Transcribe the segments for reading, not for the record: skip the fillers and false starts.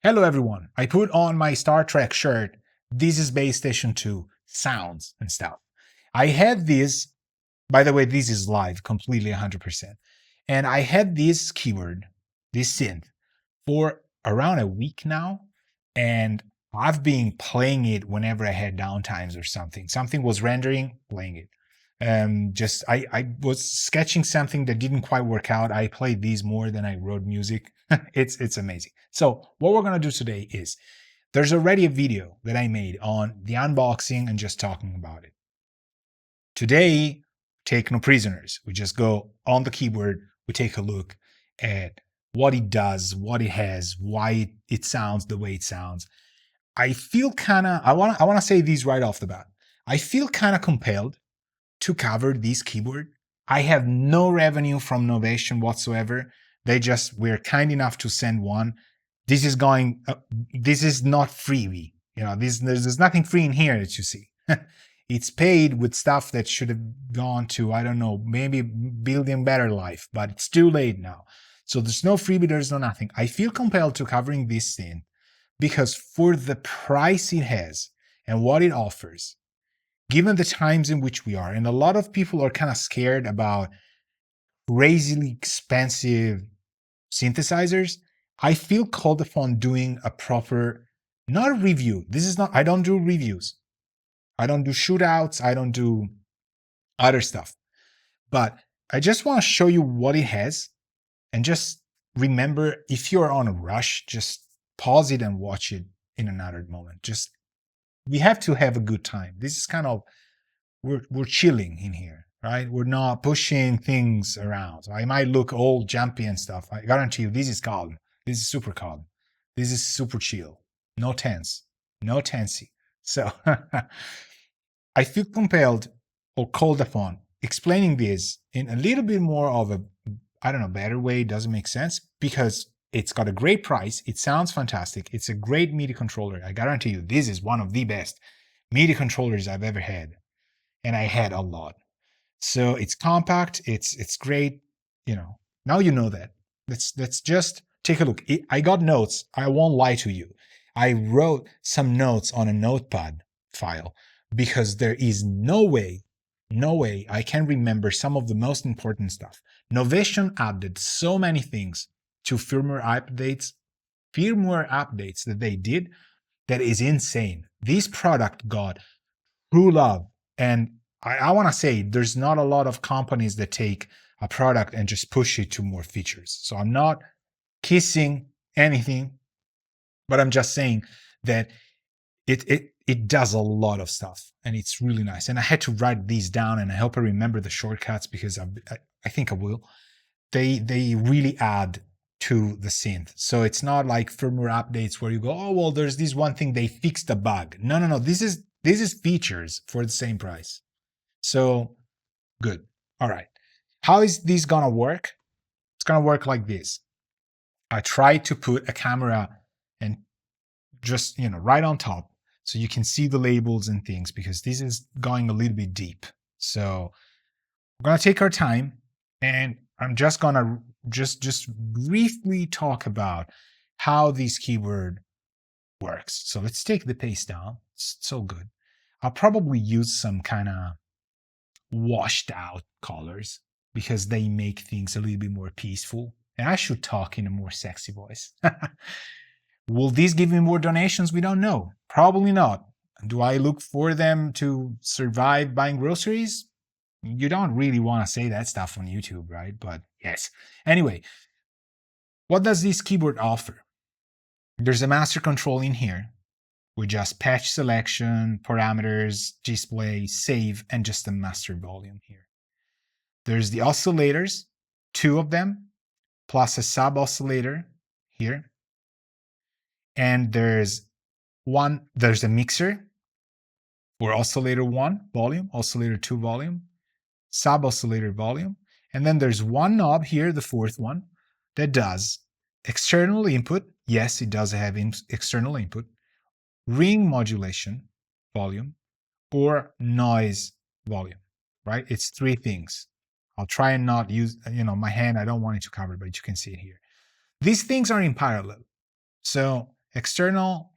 Hello everyone, I put on my Star Trek shirt. This is Bass Station II, sounds and stuff. I had this, by the way, this is live, completely 100%. And I had this keyword, this synth, for around a week now. And I've been playing it whenever I had downtimes or something. Something was rendering, playing it. I was sketching something that didn't quite work out. I played these more than I wrote music. It's amazing. So what we're gonna do today is there's already a video that I made on the unboxing and just talking about it. Today, take no prisoners. We just go on the keyboard, we take a look at what it does, what it has, why it sounds the way it sounds. I feel I wanna say these right off the bat. I feel kind of compelled to cover this keyboard. I have no revenue from Novation whatsoever. They just were kind enough to send one. This is this is not freebie. You know, there's nothing free in here that you see. It's paid with stuff that should have gone to, I don't know, maybe building better life, but it's too late now. So there's no freebie, there's no nothing. I feel compelled to covering this thing because for the price it has and what it offers, given the times in which we are, and a lot of people are kind of scared about crazily expensive synthesizers, I feel called upon doing a proper, not a review. This is not, I don't do reviews. I don't do shootouts. I don't do other stuff. But I just want to show you what it has and just remember, if you're on a rush, just pause it and watch it in another moment. We have to have a good time. This is kind of, we're chilling in here, right? We're not pushing things around. So I might look all jumpy and stuff. I guarantee you, this is calm. This is super calm. This is super chill. No tense. No tensy. So I feel compelled or called upon explaining this in a little bit more of a, I don't know, better way. It doesn't make sense because it's got a great price. It sounds fantastic. It's a great MIDI controller. I guarantee you, this is one of the best MIDI controllers I've ever had. And I had a lot. So it's compact, it's great, you know. Now you know that. Let's just take a look. I got notes. I won't lie to you. I wrote some notes on a notepad file because there is no way I can remember some of the most important stuff. Novation added so many things to firmware updates that they did that is insane. This product got true love. And I want to say there's not a lot of companies that take a product and just push it to more features. So I'm not kissing anything, but I'm just saying that it does a lot of stuff and it's really nice. And I had to write these down and I hope I remember the shortcuts because I think I will. They really add to the synth. So it's not like firmware updates where you go, oh, well, there's this one thing, they fixed a bug. No. This is features for the same price. So good. All right. How is this gonna work? It's gonna work like this. I try to put a camera and just, right on top so you can see the labels and things because this is going a little bit deep. So we're gonna take our time and I'm just gonna just briefly talk about how this keyboard works. So let's take the pace down. It's so good. I'll probably use some kind of washed out colors because they make things a little bit more peaceful. And I should talk in a more sexy voice. Will these give me more donations? We don't know. Probably not. Do I look for them to survive buying groceries? You don't really want to say that stuff on YouTube, right? But yes. Anyway, what does this keyboard offer? There's a master control in here with just patch selection, parameters, display, save, and just a master volume here. There's the oscillators, 2 of them, plus a sub oscillator here. And there's a mixer for oscillator 1 volume, oscillator 2 volume, sub oscillator volume. And then there's one knob here, the 4th one, that does external input. Yes, it does have external input, ring modulation volume, or noise volume, right? It's 3 things. I'll try and not use, my hand. I don't want it to cover, but you can see it here. These things are in parallel. So External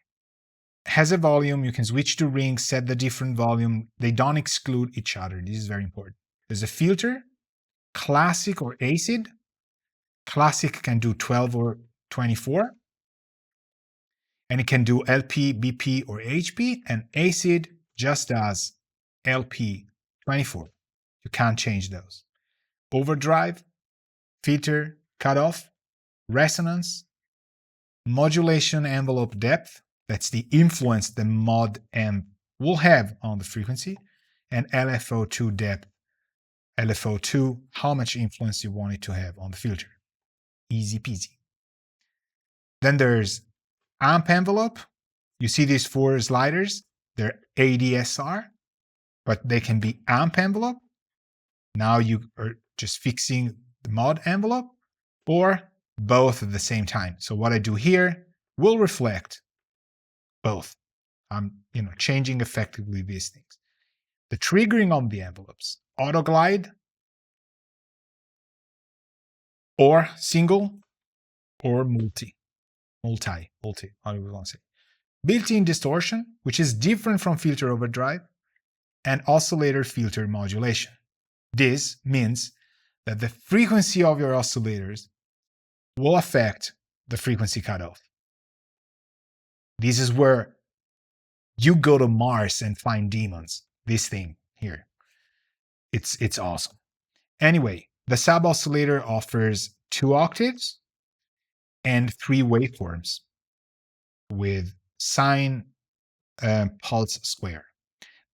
has a volume. You can switch to rings, set the different volume. They don't exclude each other. This is very important. There's a filter, classic or acid. Classic can do 12 or 24. And it can do LP, BP, or HP. And acid just does LP 24. You can't change those. Overdrive, filter, cutoff, resonance, modulation envelope depth. That's the influence the mod amp will have on the frequency. And LFO2 depth. LFO2, how much influence you want it to have on the filter. Easy peasy. Then there's amp envelope. You see these 4 sliders. They're ADSR, but they can be amp envelope. Now you are just fixing the mod envelope, or both at the same time. So what I do here will reflect both. I'm changing effectively these things. The triggering on the envelopes, auto glide, or single, or multi, how do we want to say? Built-in distortion, which is different from filter overdrive, and oscillator filter modulation. This means that the frequency of your oscillators will affect the frequency cutoff. This is where you go to Mars and find demons. This thing here. It's awesome. Anyway, the sub oscillator offers 2 octaves and 3 waveforms with sine, pulse, square.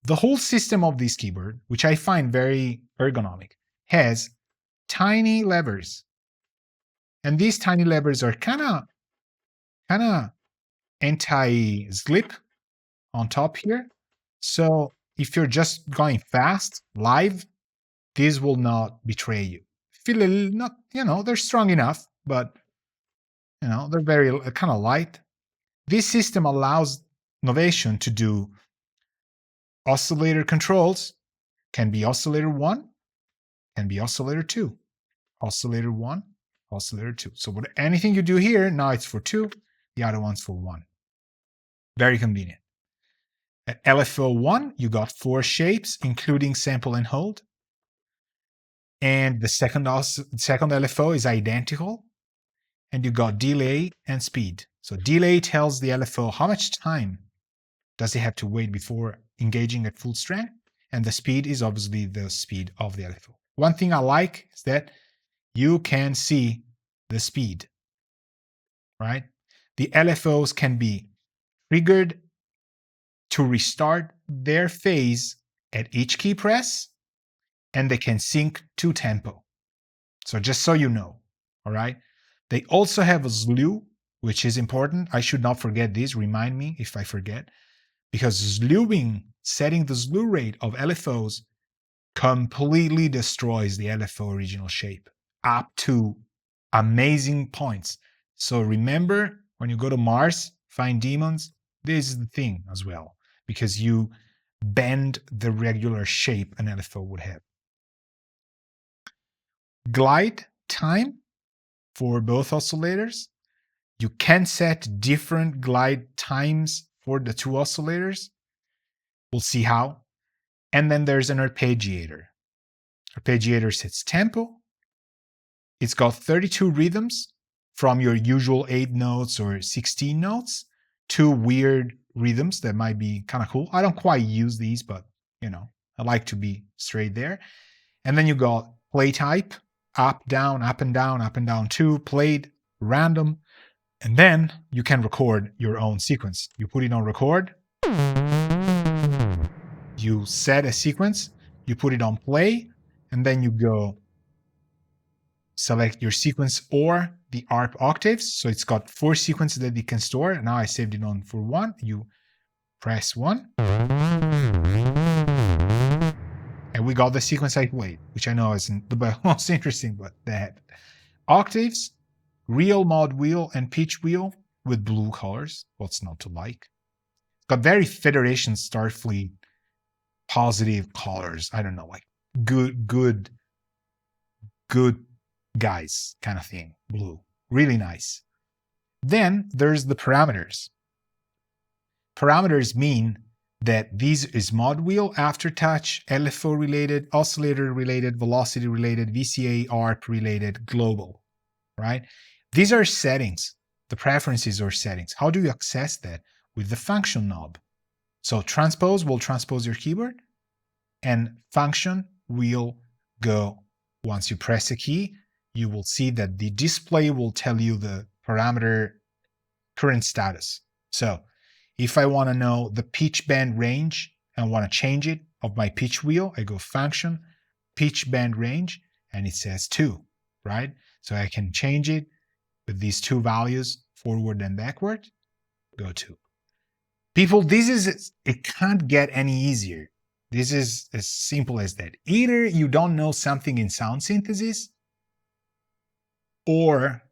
The whole system of this keyboard, which I find very ergonomic, has tiny levers. And these tiny levers are kind of anti-slip on top here. So if you're just going fast, live, this will not betray you. Feel a little, not, they're strong enough, but, they're very kind of light. This system allows Novation to do oscillator controls, can be oscillator 1, can be oscillator 2, oscillator 1, oscillator 2. So anything you do here, now it's for 2, the other one's for 1. Very convenient. At LFO1, you got 4 shapes, including sample and hold. And the second LFO is identical. And you got delay and speed. So delay tells the LFO how much time does it have to wait before engaging at full strength. And the speed is obviously the speed of the LFO. One thing I like is that you can see the speed, right? The LFOs can be triggered to restart their phase at each key press, and they can sync to tempo. So just so you know, all right? They also have a slew, which is important. I should not forget this. Remind me if I forget. Because slewing, setting the slew rate of LFOs completely destroys the LFO original shape up to amazing points. So remember, when you go to Mars, find demons, this is the thing as well. Because you bend the regular shape an LFO would have. Glide time for both oscillators. You can set different glide times for the 2 oscillators. We'll see how. And then there's an arpeggiator. Arpeggiator sets tempo. It's got 32 rhythms from your usual 8 notes or 16 notes to weird rhythms that might be kind of cool. I don't quite use these, but I like to be straight there. And then you got play type, up, down, up and down 2, played, random. And then you can record your own sequence. You put it on record. You set a sequence. You put it on play. And then you go select your sequence or the ARP octaves. So it's got 4 sequences that you can store. Now I saved it on for 1. You press 1. And we got the sequence I played, which I know isn't the most interesting, but that. Octaves, real mod wheel, and pitch wheel with blue colors. What's not to like? Got very Federation Starfleet positive colors. I don't know, like good guys kind of thing. Blue. Really nice. Then there's the parameters. Parameters mean that these is mod wheel, aftertouch, LFO related, oscillator related, velocity related, VCA, ARP related, global, right? These are settings. The preferences or settings. How do you access that? With the function knob. So transpose will transpose your keyboard, and function will go. Once you press a key, you will see that the display will tell you the parameter current status. So if I want to know the pitch bend range and want to change it of my pitch wheel, I go function, pitch bend range, and it says 2, right? So I can change it with these 2 values, forward and backward, go 2. People, it can't get any easier. This is as simple as that. Either you don't know something in sound synthesis, or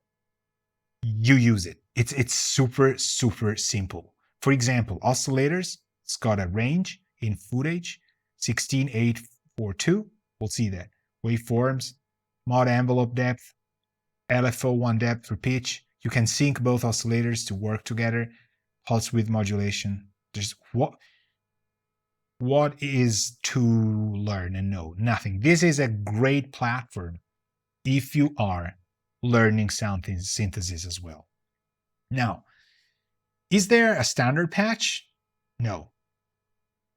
you use it. It's super, super simple. For example, oscillators, it's got a range in footage, 16842. We'll see that. Waveforms, mod envelope depth, LFO1 depth for pitch. You can sync both oscillators to work together. Pulse width modulation. There's what is to learn and know? Nothing. This is a great platform if you are learning sound synthesis as well. Now, is there a standard patch? No.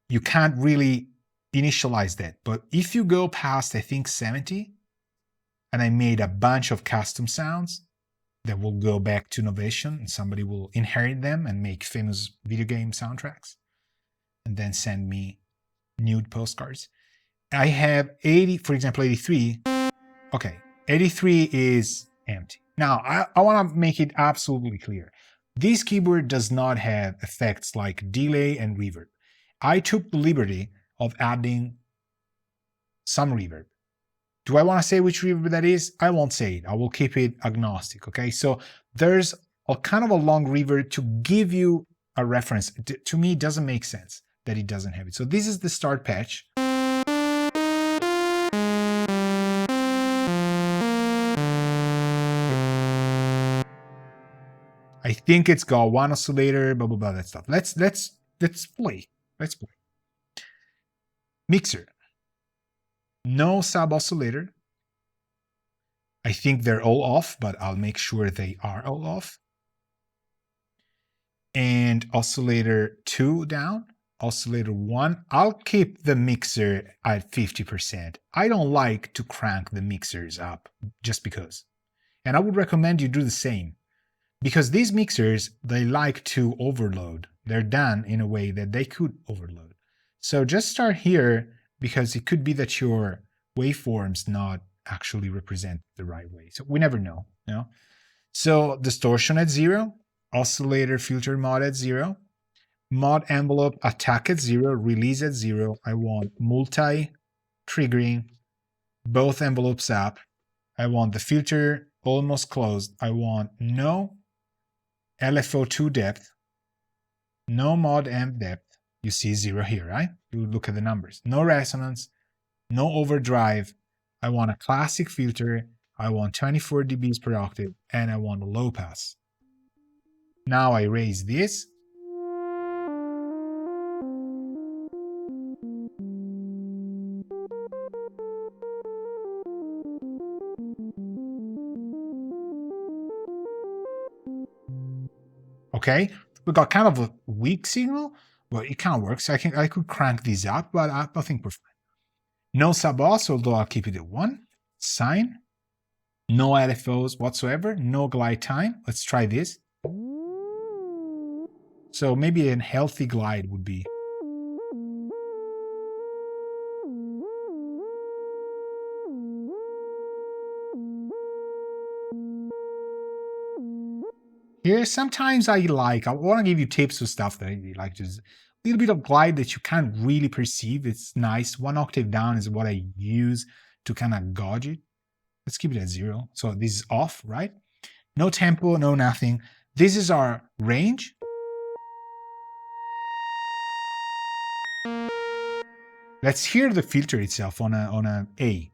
You can't really initialize that. But if you go past, I think 70, and I made a bunch of custom sounds that will go back to Novation, and somebody will inherit them and make famous video game soundtracks, and then send me nude postcards. I have 80, for example, 83. Okay, 83 is empty. Now, I want to make it absolutely clear. This keyboard does not have effects like delay and reverb. I took the liberty of adding some reverb. Do I want to say which reverb that is? I won't say it. I will keep it agnostic, okay? So there's a kind of a long reverb to give you a reference. To me, it doesn't make sense that it doesn't have it. So this is the start patch. I think it's got 1 oscillator, blah, blah, blah, that stuff. Let's play. Let's play. Mixer. No sub oscillator. I think they're all off, but I'll make sure they are all off. And oscillator 2 down, oscillator 1. I'll keep the mixer at 50%. I don't like to crank the mixers up just because. And I would recommend you do the same. Because these mixers, they like to overload. They're done in a way that they could overload. So just start here, because it could be that your waveforms not actually represent the right way. So we never know, you know? So distortion at 0, oscillator filter mod at 0, mod envelope attack at 0, release at 0. I want multi-triggering, both envelopes up. I want the filter almost closed. I want no LFO2 depth, no mod amp depth. You see 0 here, right? You look at the numbers. No resonance, no overdrive. I want a classic filter. I want 24 dBs per octave, and I want a low pass. Now I raise this. Okay, we got kind of a weak signal. Well, it kind of works. I could crank these up, but I think we're fine. No sub-os, although I'll keep it at 1. Sine. No LFOs whatsoever. No glide time. Let's try this. So maybe a healthy glide would be. Here, sometimes I want to give you tips for stuff that I like, just a little bit of glide that you can't really perceive. It's nice. 1 octave down is what I use to kind of gauge it. Let's keep it at 0. So this is off, right? No tempo, no nothing. This is our range. Let's hear the filter itself on a A.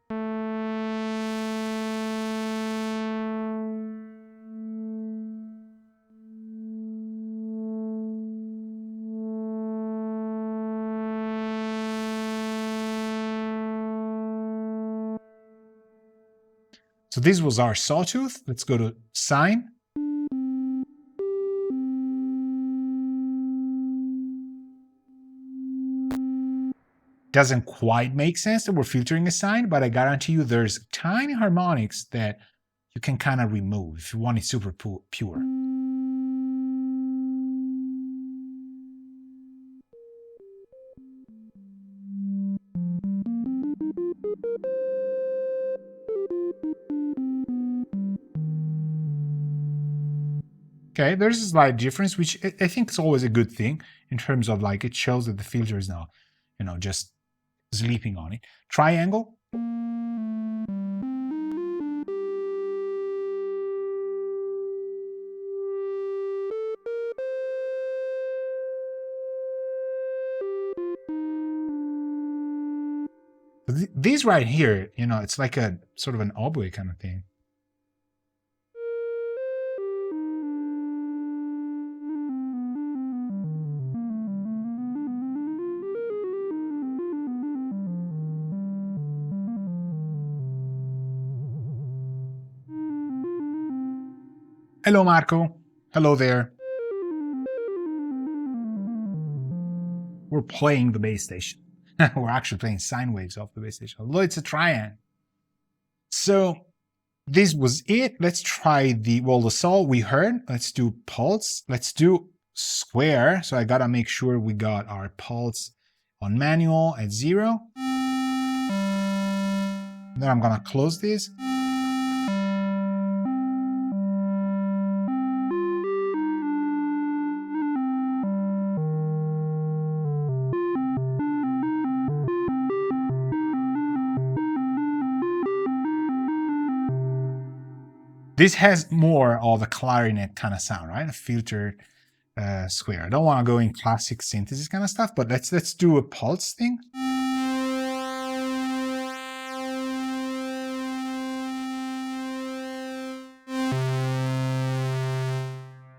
So this was our sawtooth. Let's go to sine. Doesn't quite make sense that we're filtering a sine, but I guarantee you there's tiny harmonics that you can kind of remove if you want it super pure. Okay, there's a slight difference, which I think is always a good thing in terms of like it shows that the filter is now, just sleeping on it. Triangle. These right here, it's like a sort of an oboe kind of thing. Hello, Marco. Hello there. We're playing the bass station. We're actually playing sine waves off the bass station, although it's a triangle. So this was it. Let's try the saw we heard. Let's do pulse. Let's do square. So I gotta make sure we got our pulse on manual at 0. Then I'm gonna close this. This has more of a clarinet kind of sound, right? A filtered square. I don't want to go in classic synthesis kind of stuff, but let's do a pulse thing.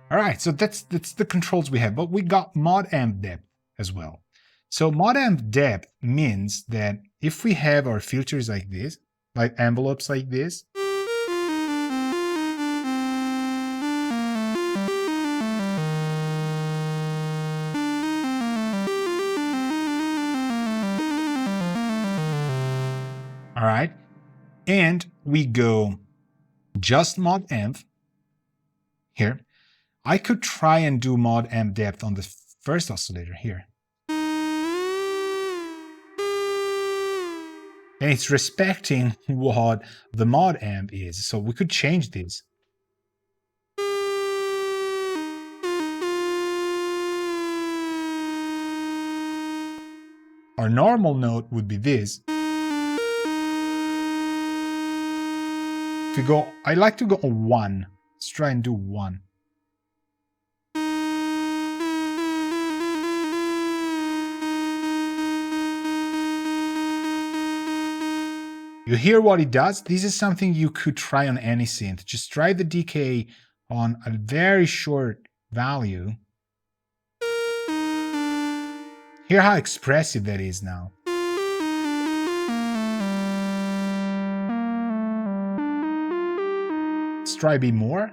All right, so that's the controls we have, but we got mod amp depth as well. So mod amp depth means that if we have our filters like this, like envelopes like this, all right, and we go just mod amp here, I could try and do mod amp depth on the first oscillator here. And it's respecting what the mod amp is, so we could change this. Our normal note would be this. If we go, I like to go on 1. Let's try and do 1. You hear what it does? This is something you could try on any synth. Just try the decay on a very short value. Hear how expressive that is now. Let's try a bit more.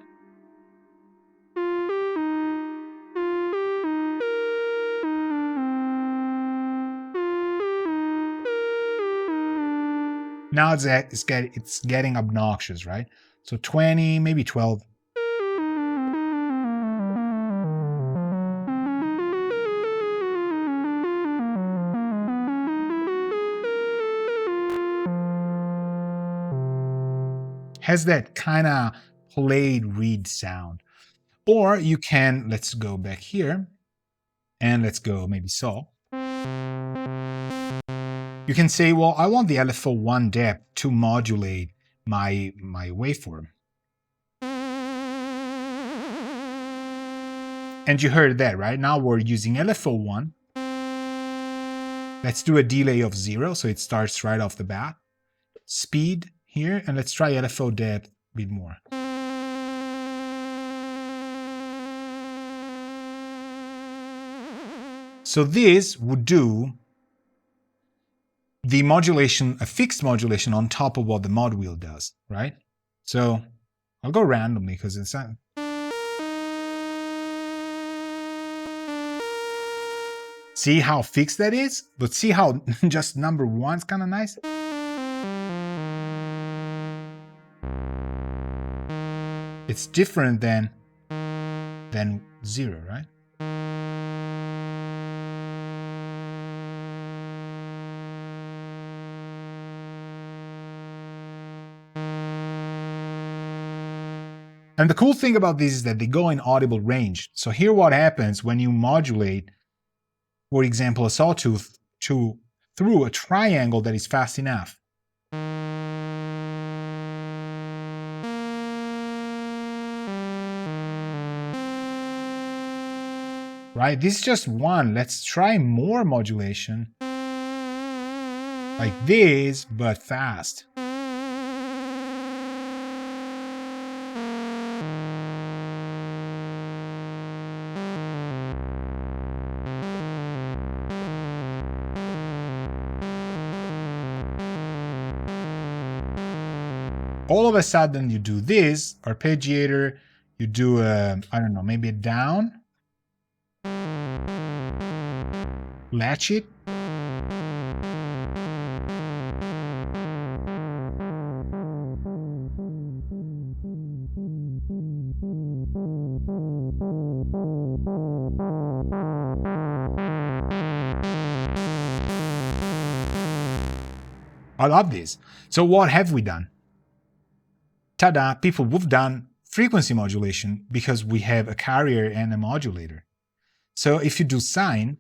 Now it's getting obnoxious, right? So 20, maybe 12. Has that kind of played reed sound. Or you can, let's go back here, and let's go maybe saw. You can say, well, I want the LFO1 depth to modulate my waveform. And you heard that, right? Now we're using LFO1. Let's do a delay of 0, so it starts right off the bat. Speed here, and let's try LFO depth a bit more. So this would do the modulation, a fixed modulation on top of what the mod wheel does, right? So I'll go randomly because it's not. See how fixed that is? But see how just number one's kind of nice? It's different than 0, right? And the cool thing about this is that they go in audible range. So here what happens when you modulate, for example, a sawtooth through a triangle that is fast enough. Right? This is just one. Let's try more modulation. Like this, but fast. All of a sudden you do this, arpeggiator, you do a, I don't know, maybe a down, latch it. I love this. So what have we done? Ta-da, people, we've done frequency modulation because we have a carrier and a modulator. So if you do sine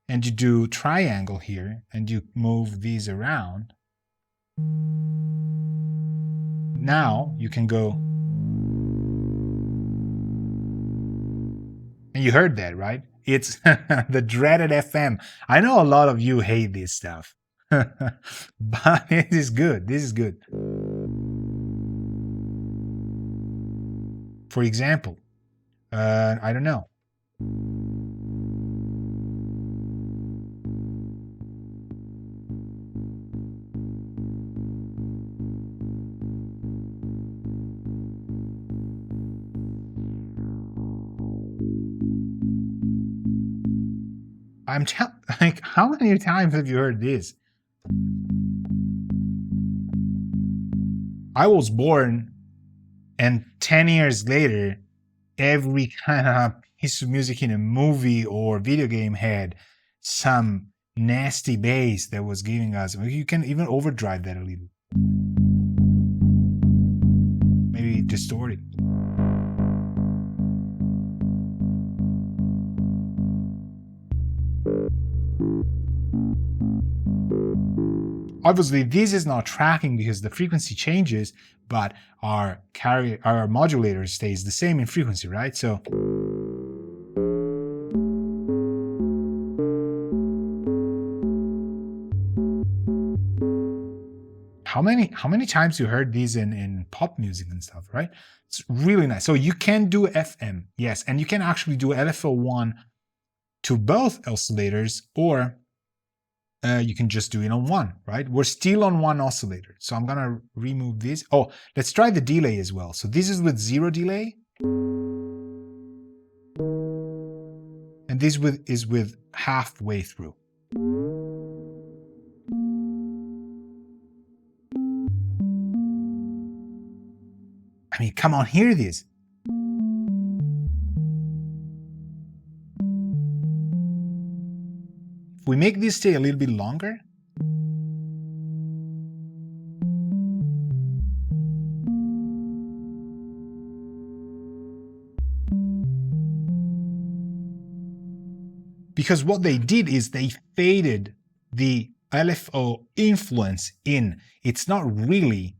and you do triangle here and you move these around, now you can go. And you heard that, right? It's the dreaded FM. I know a lot of you hate this stuff, but it is good. This is good. For example, I don't know. I'm like, how many times have you heard this? I was born, and 10 years later, every kind of piece of music in a movie or video game had some nasty bass that was giving us. You can even overdrive that a little. Maybe distort it. Obviously, this is not tracking because the frequency changes, but our modulator stays the same in frequency, right? So how many times you heard these in pop music and stuff, right? It's really nice. So you can do FM, yes, and you can actually do LFO1 to both oscillators, or you can just do it on one, right? We're still on one oscillator. So I'm gonna remove this. Oh, let's try the delay as well. So this is with 0 delay. And this is with halfway through. I mean, come on, hear this. If we make this stay a little bit longer, because what they did is they faded the LFO influence in. It's not really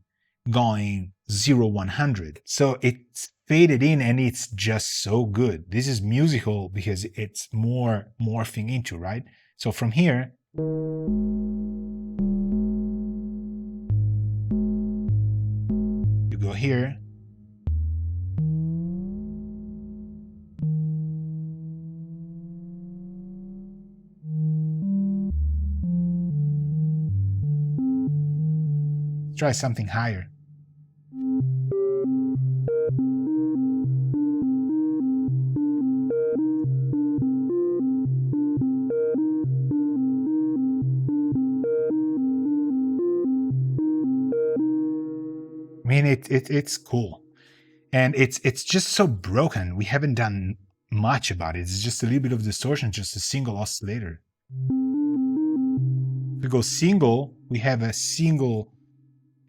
going 0-100. So it's faded in and it's just so good. This is musical because it's more morphing into, right? So from here, you go here. Try something higher. mean, it's cool. And it's just so broken. We haven't done much about it. It's just a little bit of distortion, just a single oscillator. If we go single, we have a single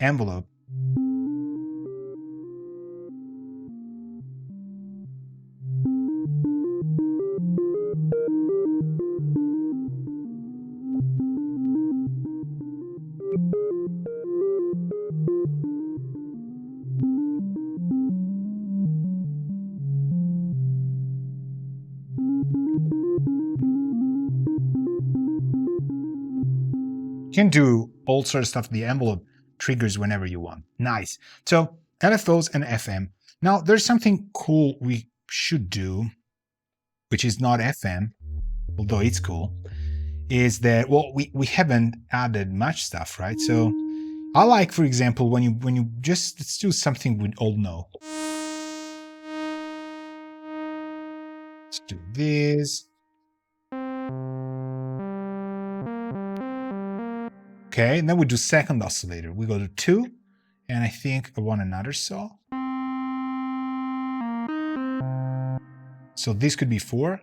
envelope. You can do all sorts of stuff. The envelope triggers whenever you want. Nice. So LFOs and FM. Now there's something cool we should do, which is not FM, although it's cool, is that, well, we haven't added much stuff, right? So I like, for example, when you just, let's do something we all know. Let's do this. Okay, and then we do second oscillator. We go to 2, and I think I want another saw. So this could be 4.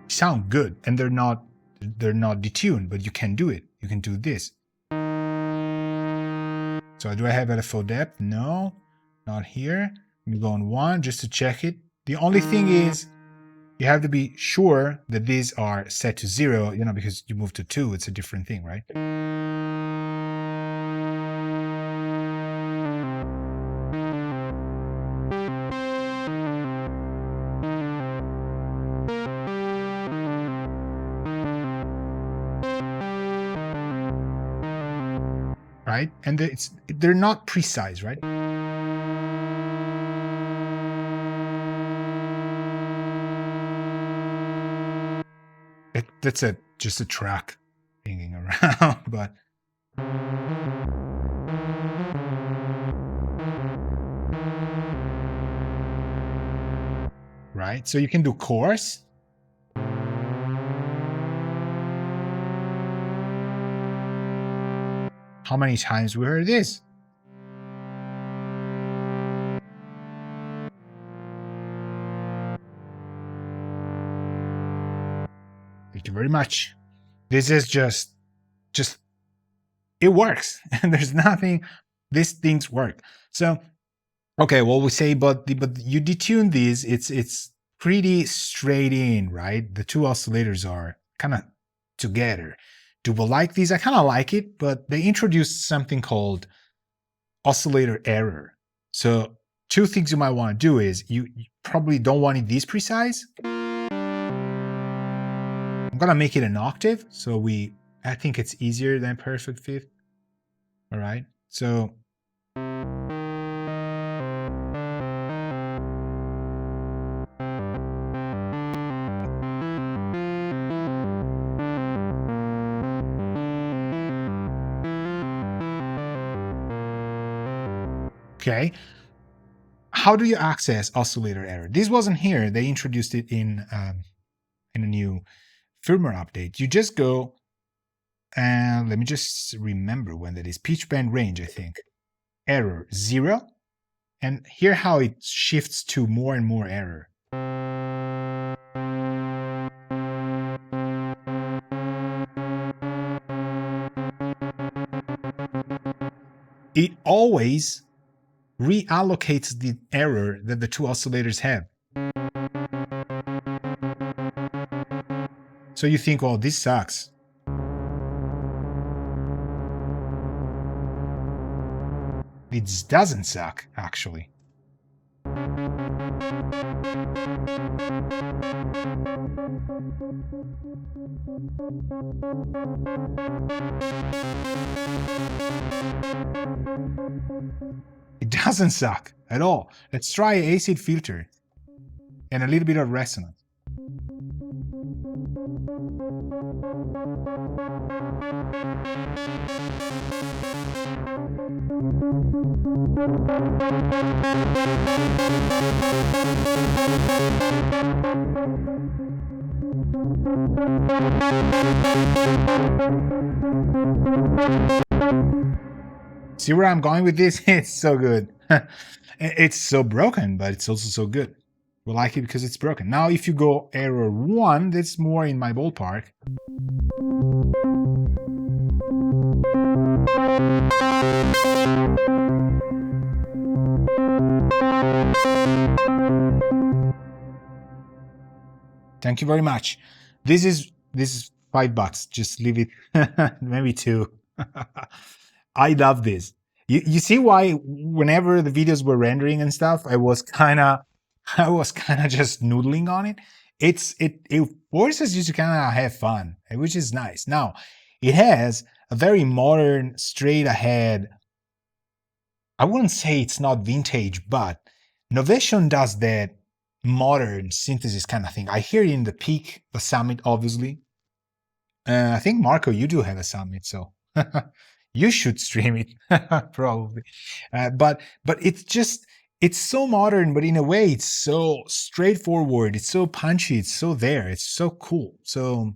Sound good, and they're not detuned, but you can do it. You can do this. So do I have LFO depth? No, not here. Let me go on 1 just to check it. The only thing is you have to be sure that these are set to 0, you know, because you move to 2, it's a different thing, right? Right? And they're not precise, right? That's just a track hanging around, but right? So you can do coarse. How many times we heard this? Thank you very much. This is just it works. And there's nothing, these things work. So okay, well, we say, but you detune these, it's pretty straight in, right? The two oscillators are kind of together. Do we like these? I kind of like it, but they introduced something called oscillator error. So 2 things you might want to do is you probably don't want it this precise. I'm gonna make it an octave, so I think it's easier than perfect fifth. All right, so okay. How do you access oscillator error? This wasn't here. They introduced it in a new firmware update. You just go and let me just remember when that is. Pitch bend range, I think. Error 0. And here how it shifts to more and more error. It always reallocates the error that the 2 oscillators have. So you think, oh, this sucks. It doesn't suck, actually. It doesn't suck at all. Let's try an acid filter and a little bit of resonance. See where I'm going with this? It's so good. It's so broken, but it's also so good. We like it because it's broken. Now, if you go error 1, that's more in my ballpark. Thank you very much. This is $5. Just leave it. Maybe 2. I love this. You see why whenever the videos were rendering and stuff, I was kind of just noodling on it. It forces you to kind of have fun, which is nice. Now, it has a very modern, straight ahead. I wouldn't say it's not vintage, but Novation does that modern synthesis kind of thing. I hear it in the Peak, the Summit, obviously. I think, Marco, you do have a Summit, so you should stream it, probably. But it's so modern, but in a way, it's so straightforward. It's so punchy. It's so there. It's so cool. So,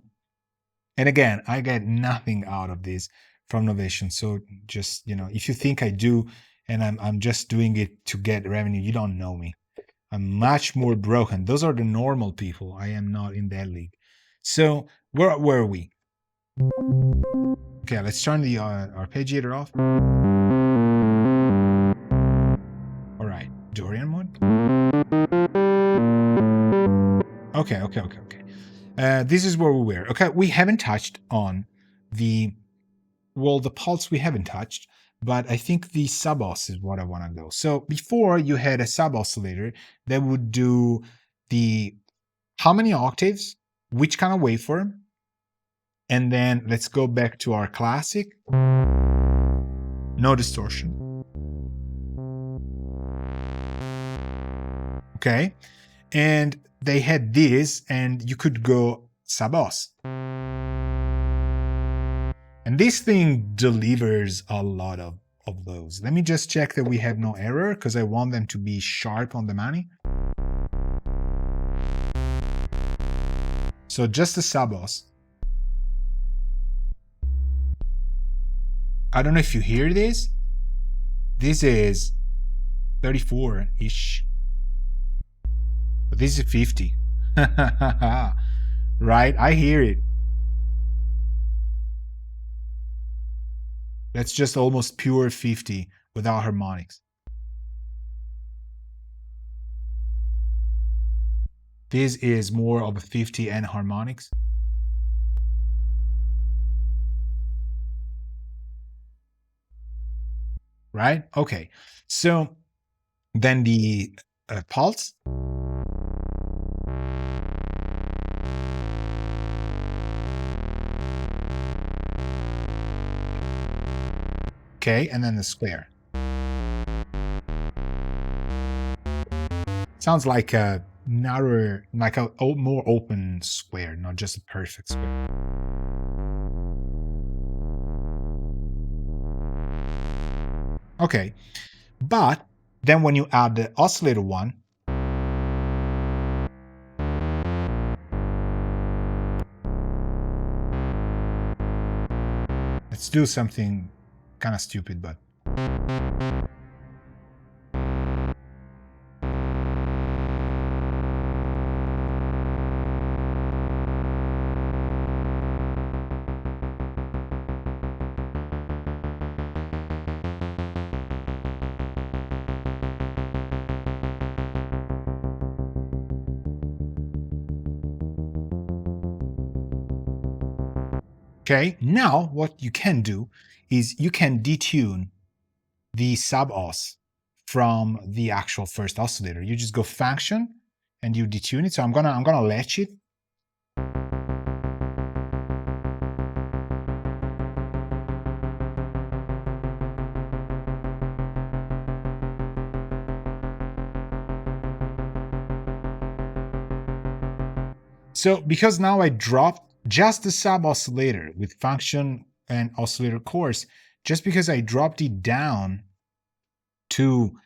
and again, I get nothing out of this from Novation. So just, if you think I do, and I'm just doing it to get revenue, you don't know me. I'm much more broken. Those are the normal people. I am not in that league. So where were we? Okay, let's turn the arpeggiator off. All right, Dorian mode. Okay. This is where we were. Okay, we haven't touched on the pulse we haven't touched, but I think the sub-os is what I want to go. So before you had a sub-oscillator that would do how many octaves, which kind of waveform, and then let's go back to our classic. No distortion. Okay. And they had this, and you could go sub-os. And this thing delivers a lot of those. Let me just check that we have no error, because I want them to be sharp on the money. So just the sub-os. I don't know if you hear this. This is 34-ish. But this is 50. Right? I hear it. That's just almost pure 50 without harmonics. This is more of a 50 and harmonics. Right? Okay. So then the pulse. Okay, and then the square. Sounds like a narrower, like a more open square, not just a perfect square. Okay, but then when you add the oscillator one, let's do something kind of stupid, but okay, now what you can do is you can detune the sub-os from the actual first oscillator. You just go function and you detune it. So I'm gonna latch it. So because now I dropped just the sub oscillator with function and oscillator course, just because I dropped it down to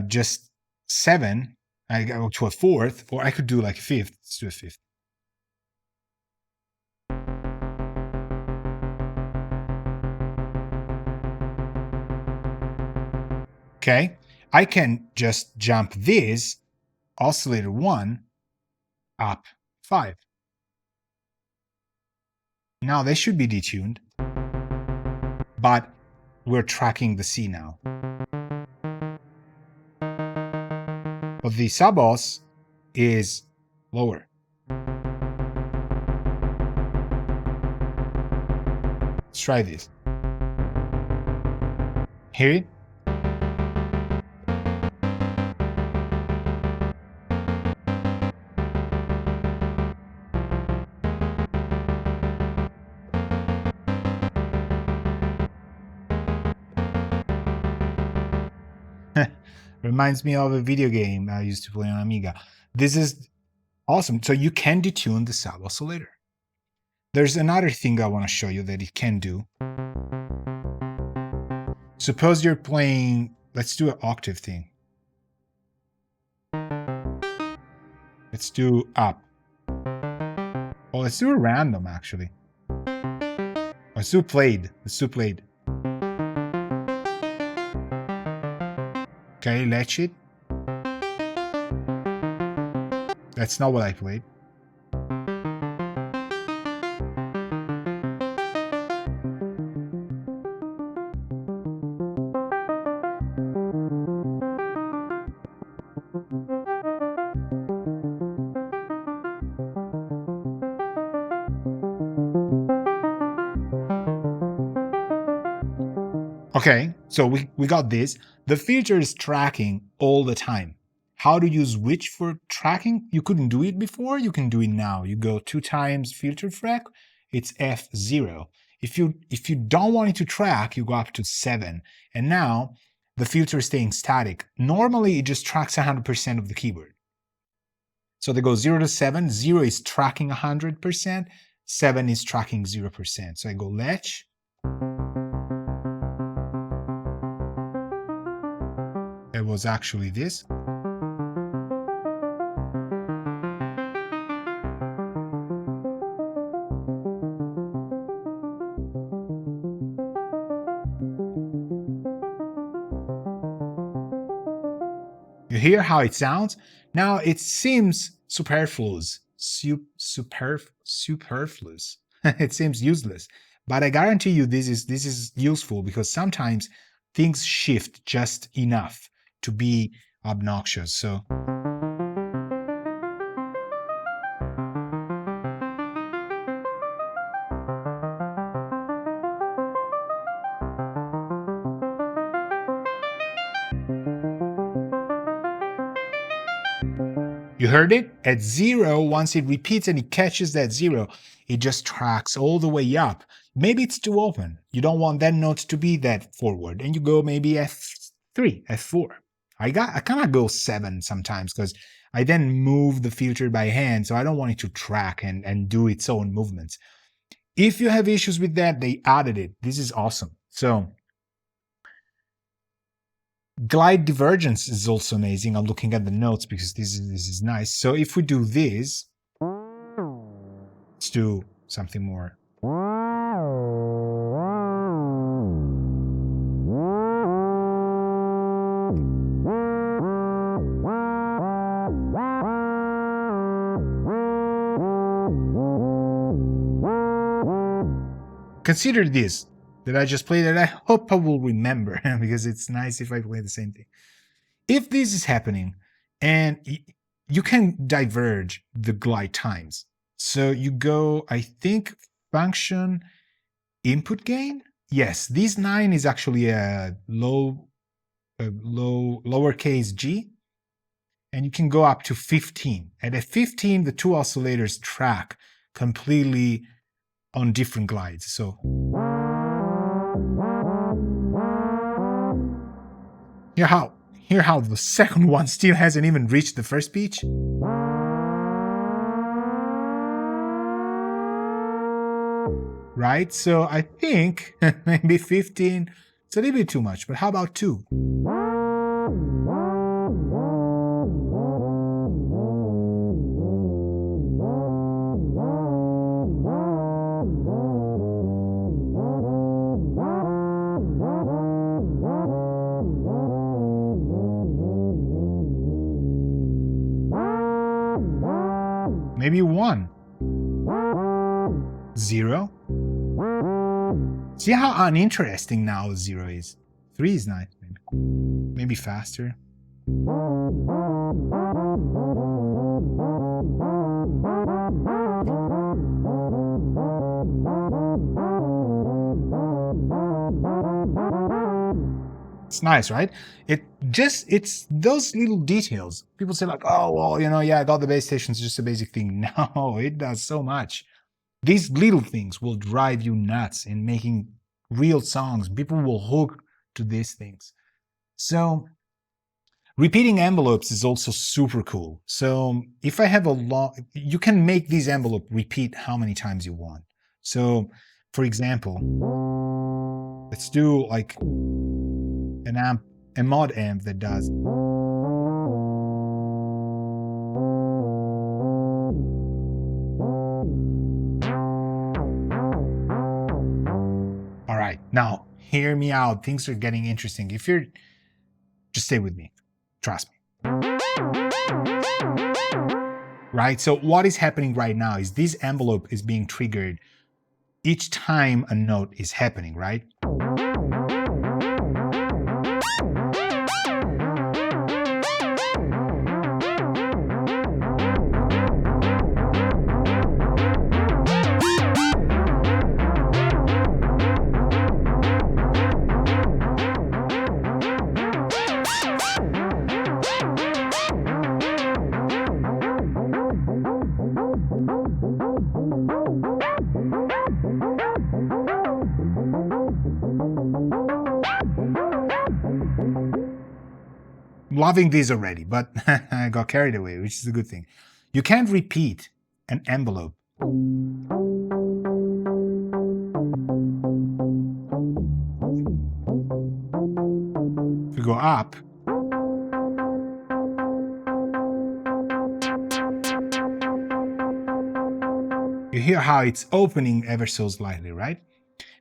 just 7, I go to a 4th, or I could do like a 5th. Let's do a 5th. Okay, I can just jump this oscillator 1 up 5. Now they should be detuned, but we're tracking the C now. But the sub-os is lower. Let's try this. Hear it? Reminds me of a video game I used to play on Amiga. This is awesome. So you can detune the sub oscillator. There's another thing I want to show you that it can do. Suppose you're playing, let's do an octave thing. Let's do up. Well, let's do a random actually. Let's do played. Let's do played. Okay, latch it. That's not what I played. Okay, so we got this. The filter is tracking all the time. How to use which for tracking? You couldn't do it before, you can do it now. You go 2 times filter frac, it's F0. If you don't want it to track, you go up to 7. And now the filter is staying static. Normally it just tracks 100% of the keyboard. So they go 0 to 7, 0 is tracking 100%, 7 is tracking 0%. So I go latch. It was actually this. You hear how it sounds? Now it seems superfluous. Superfluous. It seems useless. But I guarantee you this is useful because sometimes things shift just enough to be obnoxious. So you heard it? At 0, once it repeats and it catches that 0, it just tracks all the way up. Maybe it's too open. You don't want that note to be that forward. And you go maybe F3, F4. I kind of go 7 sometimes because I then move the filter by hand, so I don't want it to track and do its own movements. If you have issues with that, they added it. This is awesome. So glide divergence is also amazing. I'm looking at the notes because this is nice. So if we do this, let's do something more. Consider this that I just played, and I hope I will remember because it's nice if I play the same thing. If this is happening, and you can diverge the glide times. So you go, I think, function input gain. Yes, this 9 is actually a lowercase g, and you can go up to 15. And at 15, the 2 oscillators track completely on different glides. So hear how the second one still hasn't even reached the first pitch. right? So I think maybe 15, it's a little bit too much, but how about 2? Maybe 1. 0. See how uninteresting now 0 is. 3 is nice, maybe faster. It's nice, right? It's those little details. People say like, oh, well, yeah, I got the bass station, it's just a basic thing. No, it does so much. These little things will drive you nuts in making real songs. People will hook to these things. So repeating envelopes is also super cool. So if I have you can make this envelope repeat how many times you want. So for example, let's do like a mod amp that does. All right, now hear me out. Things are getting interesting. Just stay with me. Trust me. Right, so what is happening right now is this envelope is being triggered each time a note is happening, right? Loving these already, but I got carried away, which is a good thing. You can't repeat an envelope. If you go up, you hear how it's opening ever so slightly, right?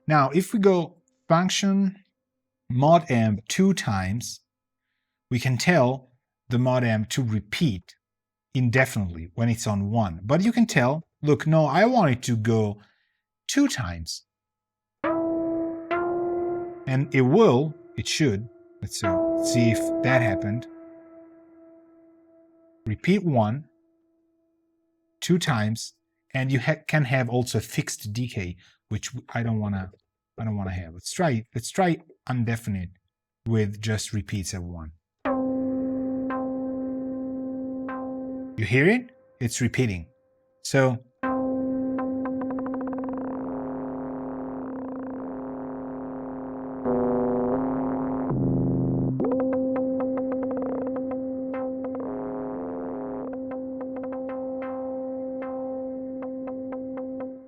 Now, if we go function mod amp 2 times, we can tell the mod amp to repeat indefinitely when it's on 1. But you can tell, look, no, I want it to go 2 times. And it should. Let's see if that happened. Repeat 1, 2 times, and you can have also a fixed decay, which I don't want to have. Let's try undefinite with just repeats of 1. You hear it? It's repeating. So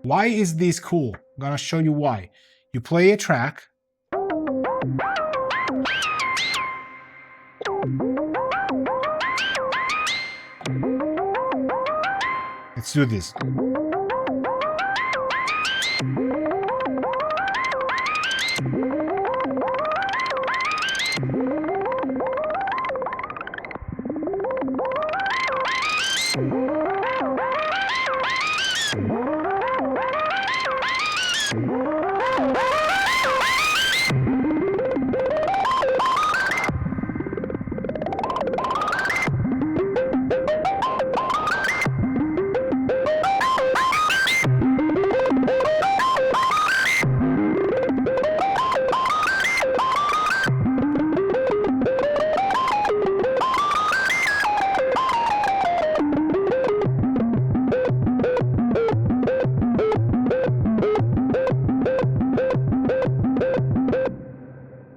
why is this cool? I'm gonna show you why. You play a track. Let's do this.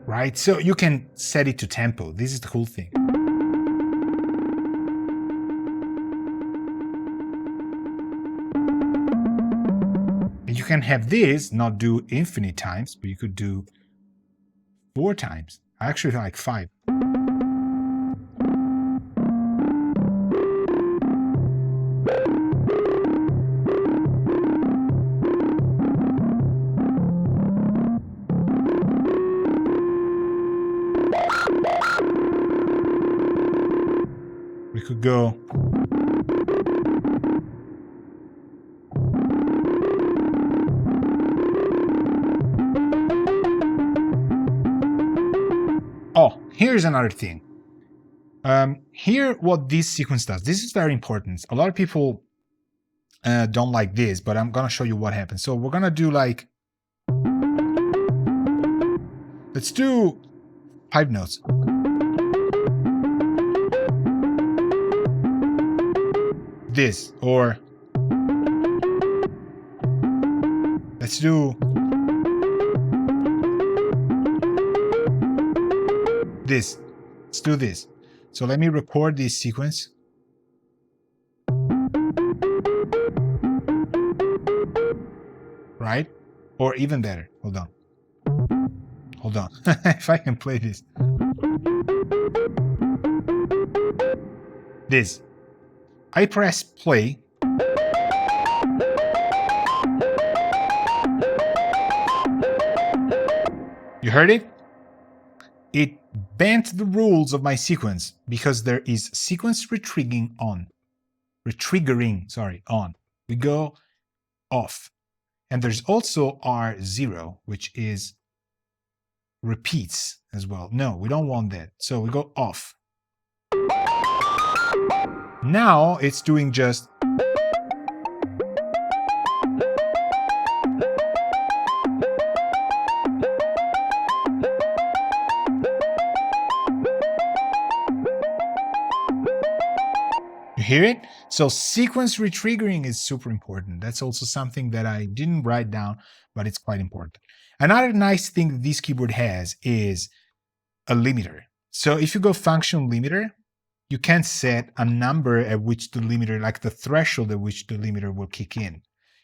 Right? So you can set it to tempo. This is the cool thing. And you can have this not do infinite times, but you could do 4 times. I actually like 5. We could go oh, here's another thing. Here, what this sequence does. This is very important. A lot of people don't like this, but I'm gonna show you what happens. So we're gonna do like, let's do 5 notes. This, or let's do this. Let's do this. So let me record this sequence. Right? Or even better. Hold on. Hold on. If I can play this. This. I press play. You heard it? It bent the rules of my sequence because there is sequence retriggering on. On. We go off. And there's also R0, which is repeats as well. No, we don't want that. So we go off. Now it's doing just you hear it? So sequence retriggering is super important. That's also something that I didn't write down, but it's quite important. Another nice thing that this keyboard has is a limiter. So if you go function limiter, you can set a number at which the limiter, like the threshold at which the limiter will kick in.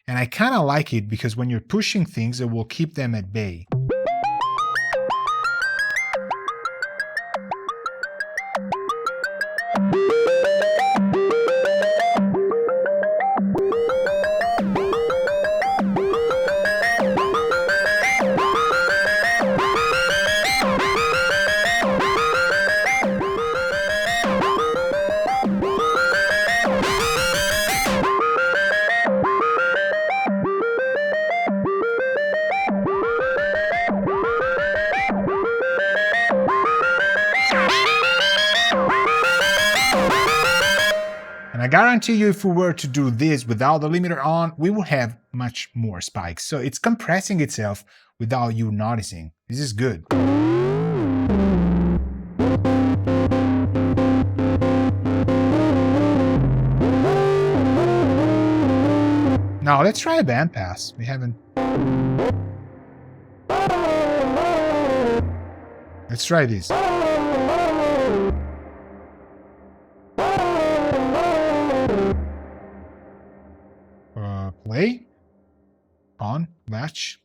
And I kind of like it because when you're pushing things, it will keep them at bay. And I guarantee you, if we were to do this without the limiter on, we would have much more spikes. So it's compressing itself without you noticing. This is good. Now let's try a bandpass. We haven't. Let's try this. Play. On. Match.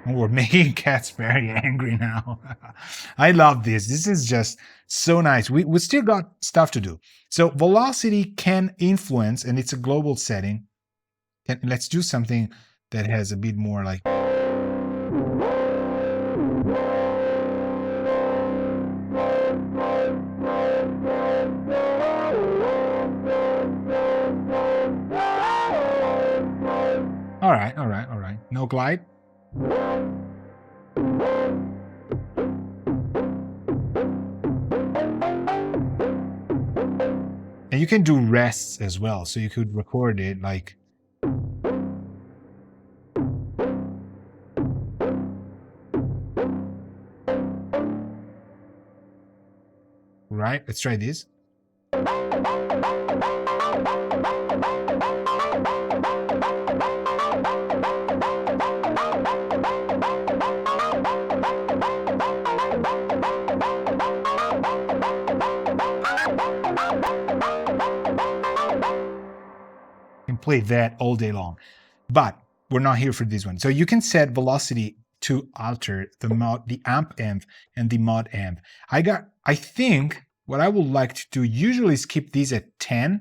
We're making cats very angry now. I love this. This is just so nice. We still got stuff to do. So velocity can influence, and it's a global setting. And let's do something that has a bit more like. All right, all right, all right. No glide. And you can do rests as well, so you could record it like. Right, let's try this. Can play that all day long, but we're not here for this one. So you can set velocity to alter the amp and the mod amp. I think what I would like to do usually is keep these at 10.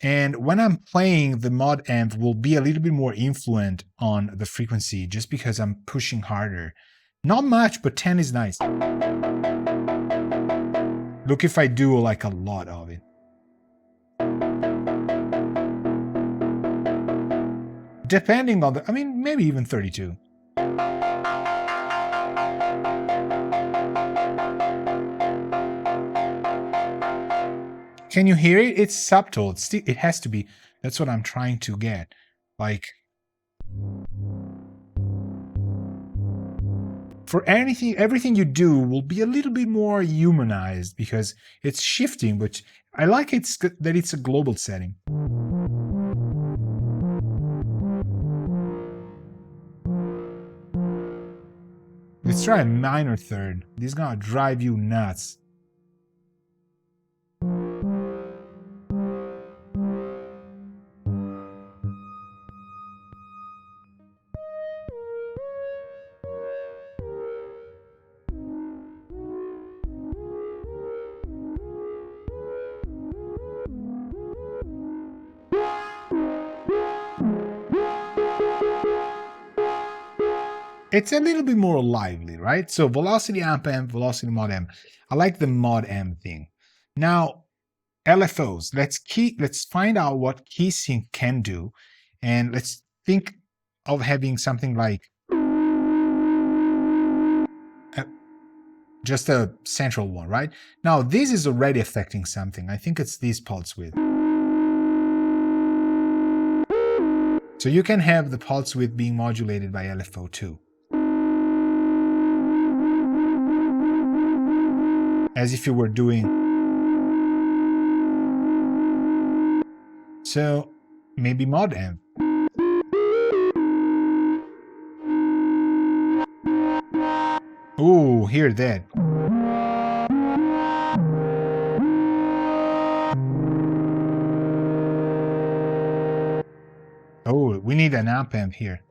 And when I'm playing, the mod amp will be a little bit more influent on the frequency just because I'm pushing harder. Not much, but 10 is nice. Look if I do like a lot of it. Depending on maybe even 32. Can you hear it? It's subtle. It has to be. That's what I'm trying to get. Like, for everything you do will be a little bit more humanized because it's shifting, but I like that it's a global setting. Let's try a minor third. This is gonna drive you nuts. It's a little bit more lively, right? So velocity amp, velocity mod amp. I like the mod amp thing. Now, LFOs. Let's find out what key sync can do, and let's think of having something like just a central one, right? Now, this is already affecting something. I think it's this pulse width. So you can have the pulse width being modulated by LFO too. As if you were doing. So maybe mod amp. Ooh, hear that. Oh, we need an amp here.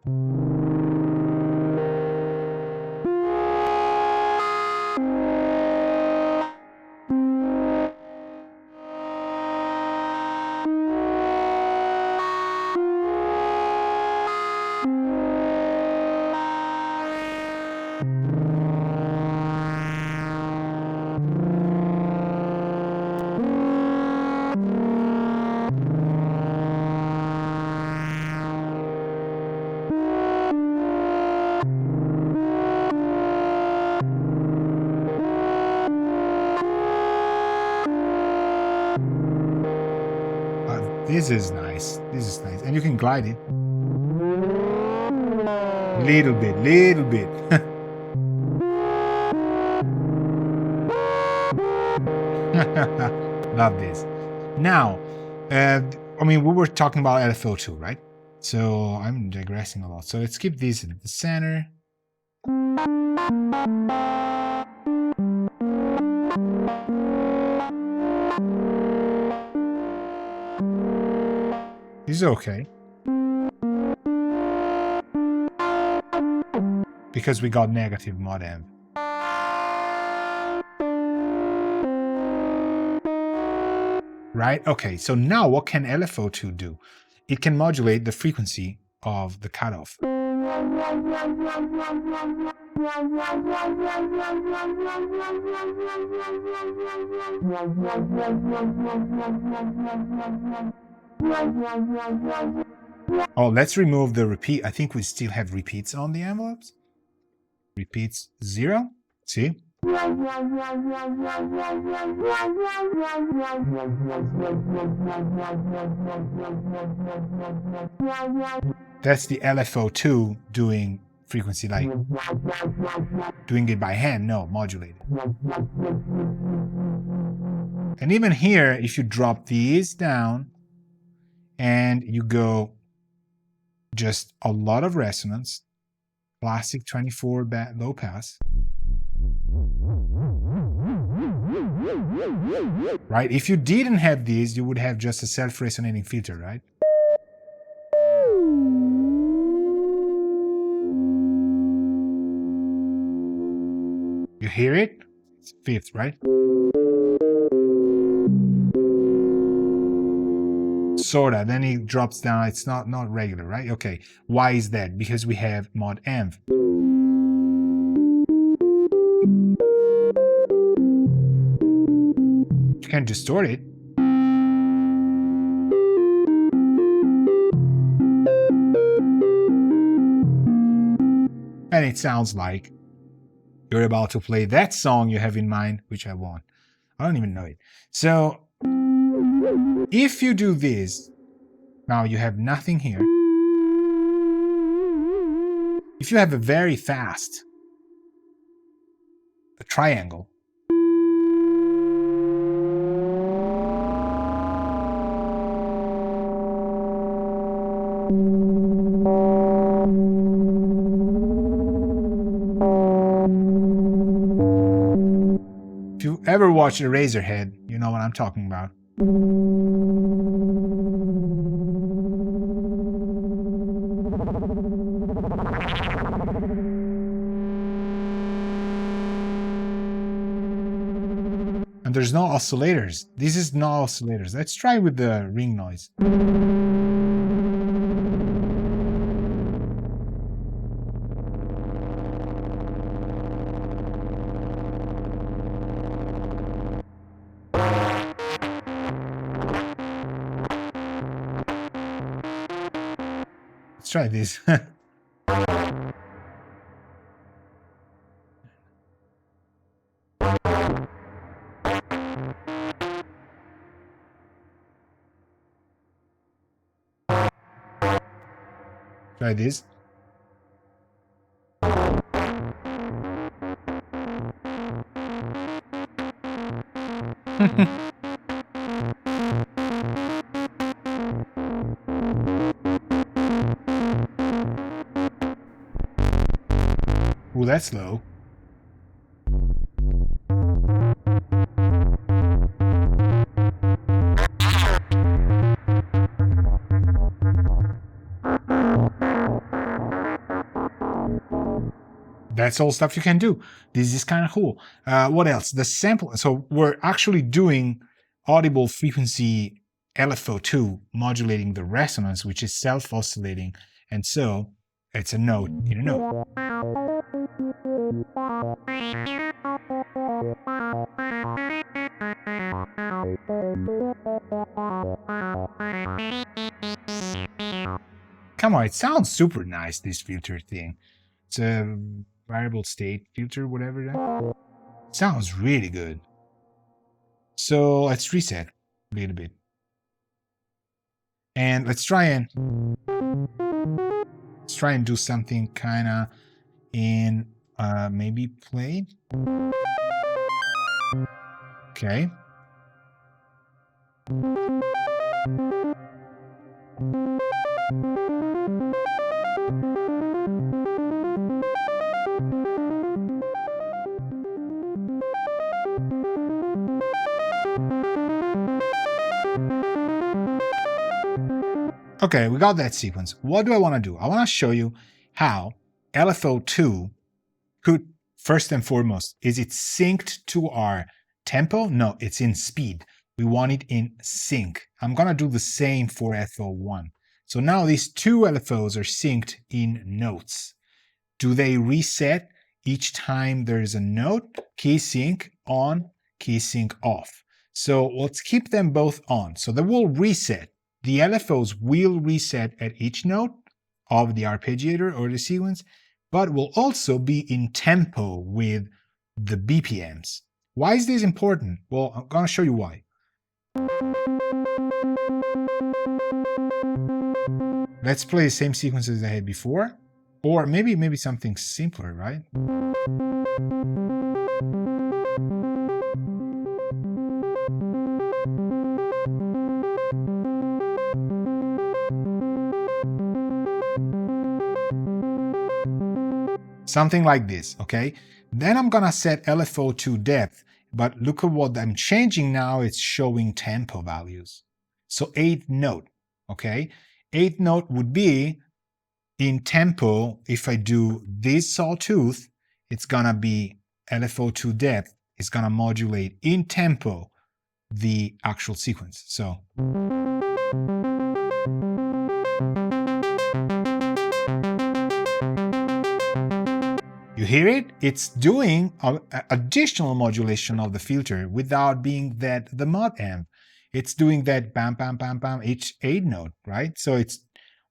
This is nice. This is nice. And you can glide it. Little bit. Love this. Now, we were talking about LFO2, right? So I'm digressing a lot. So let's keep this in the center. This is okay. Because we got negative mod amp. Right? Okay, so now what can LFO2 do? It can modulate the frequency of the cutoff. Oh, let's remove the repeat. I think we still have repeats on the envelopes. Repeats 0. See? That's the LFO2 doing frequency, like doing it by hand. No, modulated. And even here, if you drop these down and you go just a lot of resonance, classic 24 low pass, right? If you didn't have these, you would have just a self-resonating filter, right? You hear it? It's fifth, right? Sorta. Then it drops down. It's not regular, right? Okay. Why is that? Because we have mod env. You can distort it. And it sounds like you're about to play that song you have in mind, which I won't. I don't even know it. So if you do this, now you have nothing here. If you have a very fast triangle, if you ever watch Eraserhead, you know what I'm talking about. And there's no oscillators. This is no oscillators. Let's try with the ring noise. Let's try this. Try this. Ooh, that's low. That's all stuff you can do. This is kind of cool. What else? The sample. So we're actually doing audible frequency LFO2 modulating the resonance, which is self-oscillating. And so it's a note in a note. Come on, it sounds super nice, this filter thing. It's a variable state filter, whatever that. Sounds really good. So let's reset a little bit. And let's try and do something kind of in maybe play. Okay. Okay, we got that sequence. What do I want to do? I want to show you how LFO2 could, first and foremost, is it synced to our tempo? No, it's in speed. We want it in sync. I'm going to do the same for FO1. So now these two LFOs are synced in notes. Do they reset each time there's a note, key sync on, key sync off. So let's keep them both on. So they will reset. The LFOs will reset at each note of the arpeggiator or the sequence, but will also be in tempo with the BPMs. Why is this important? Well, I'm going to show you why. Let's play the same sequences I had before, or maybe something simpler, right? Something like this, okay? Then I'm gonna set LFO to depth, but look at what I'm changing now, it's showing tempo values. So 8th note, okay? 8th note would be in tempo. If I do this sawtooth, it's gonna be LFO to depth, it's gonna modulate in tempo the actual sequence. So you hear it? It's doing additional modulation of the filter without being the mod amp. It's doing that bam, bam, bam, bam, each 8 note, right? So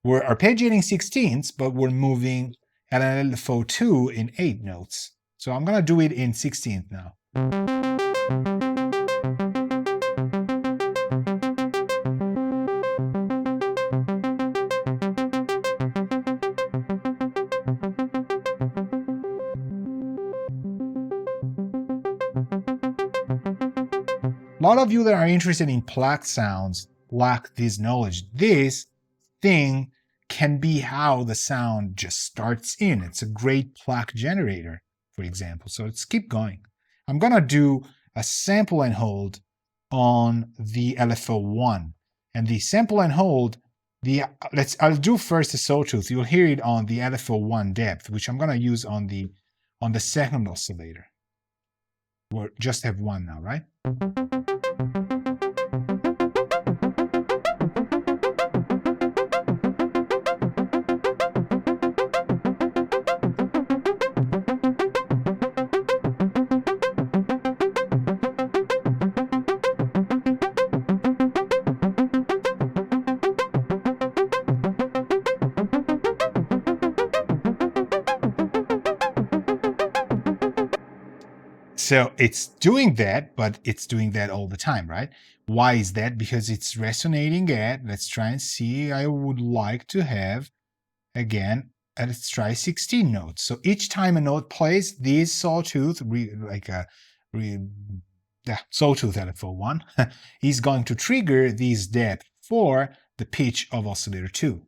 we're arpeggiating 16ths, but we're moving LFO2 in 8 notes. So I'm gonna do it in 16th now. A lot of you that are interested in plaque sounds lack this knowledge. This thing can be how the sound just starts in. It's a great plaque generator, for example. So let's keep going. I'm gonna do a sample and hold on the LFO1. And the sample and hold, I'll do first the sawtooth. You'll hear it on the LFO1 depth, which I'm gonna use on the second oscillator. We'll just have one now, right? So it's doing that, but it's doing that all the time, right? Why is that? Because it's resonating at, let's try and see, I would like to have, again, let's try 16 notes. So each time a note plays, this sawtooth, sawtooth LFO1, is going to trigger this depth for the pitch of oscillator 2.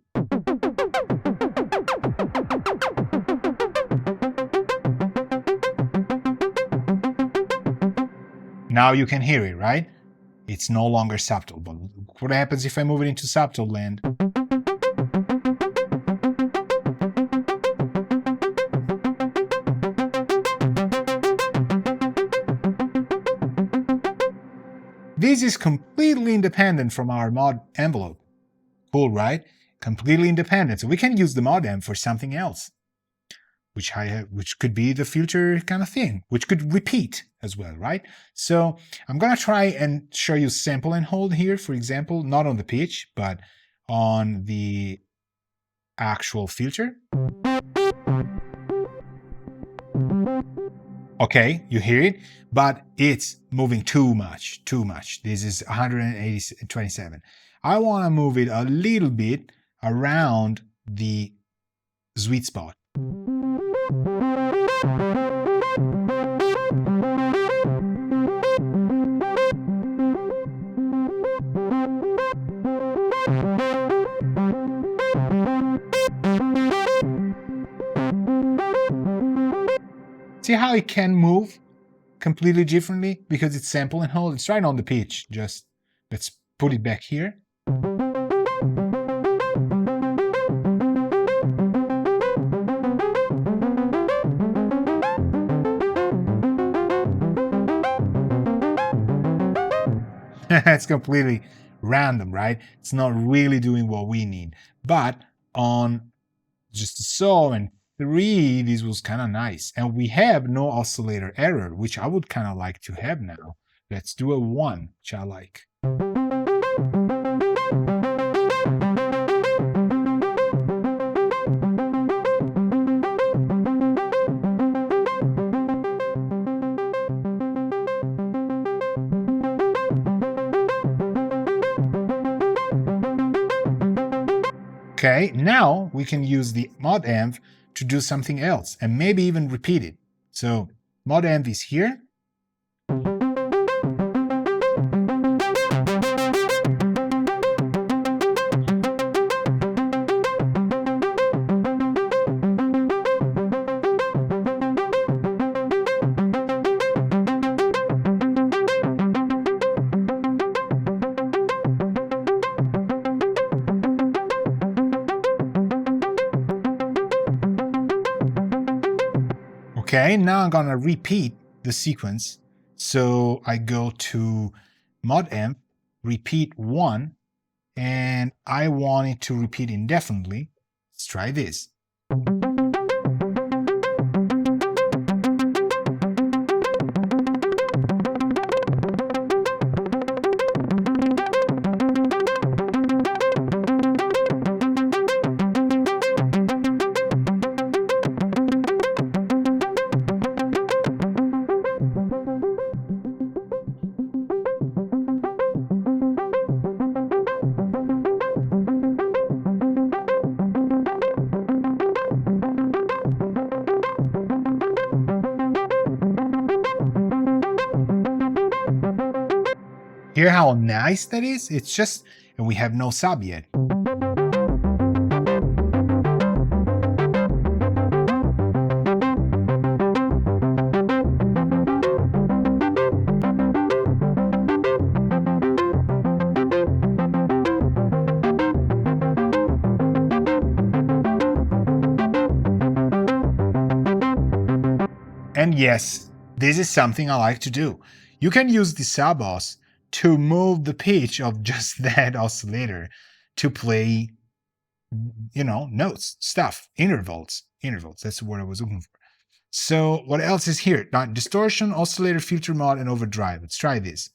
Now you can hear it, right? It's no longer subtle, but what happens if I move it into subtle land? This is completely independent from our mod envelope. Cool, right? Completely independent. So we can use the mod amp for something else, which could be the filter kind of thing, which could repeat as well, right? So I'm gonna try and show you sample and hold here, for example, not on the pitch, but on the actual filter. Okay, you hear it, but it's moving too much. This is 127. I wanna move it a little bit around the sweet spot. See how it can move completely differently because it's sample and hold. It's right on the pitch. Just let's put it back here. It's completely random, right? It's not really doing what we need. But on just a saw and 3, this was kind of nice. And we have no oscillator error, which I would kind of like to have now. Let's do a 1, which I like. Okay, now we can use the mod amp to do something else and maybe even repeat it. So mod amp is here. Okay, now I'm gonna repeat the sequence. So I go to mod amp, repeat 1, and I want it to repeat indefinitely. Let's try this. Hear how nice that is? It's just, and we have no sub yet. And yes, this is something I like to do. You can use the sub-os to move the pitch of just that oscillator to play, you know, notes, stuff, intervals. That's the word I was looking for. So what else is here? Now, distortion, oscillator, filter mod, and overdrive. Let's try this.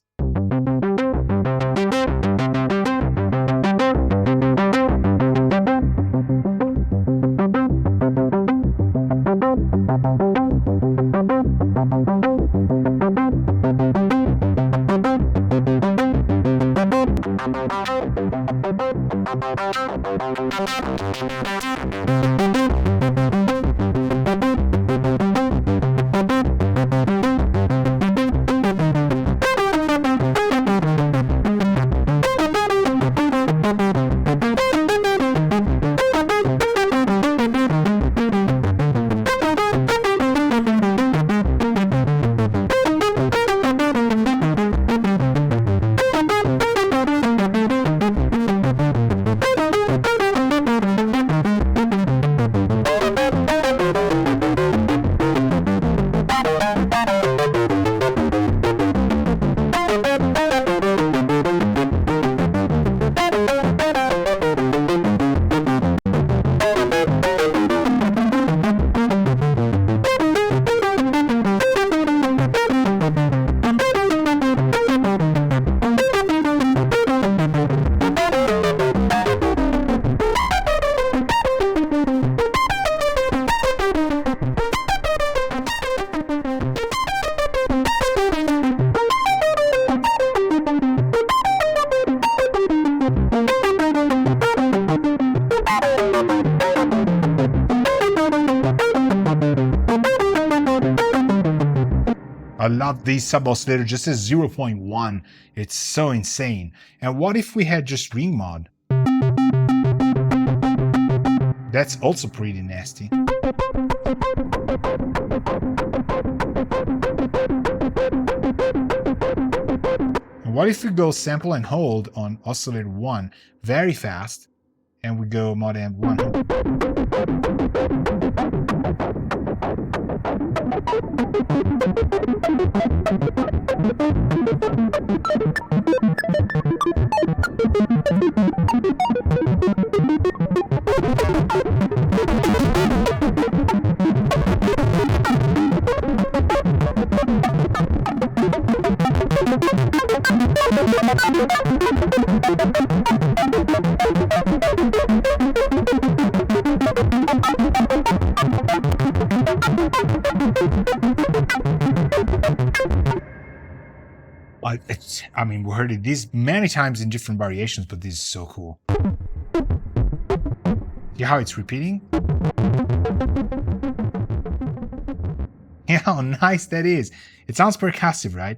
I love these sub-oscillator just as 0.1. It's so insane. And what if we had just ring mod? That's also pretty nasty. And what if we go sample and hold on oscillator 1 very fast, and we go mod amp 100. I mean, we heard it this many times in different variations, but this is so cool. See how it's repeating? Yeah, how nice that is. It sounds percussive, right?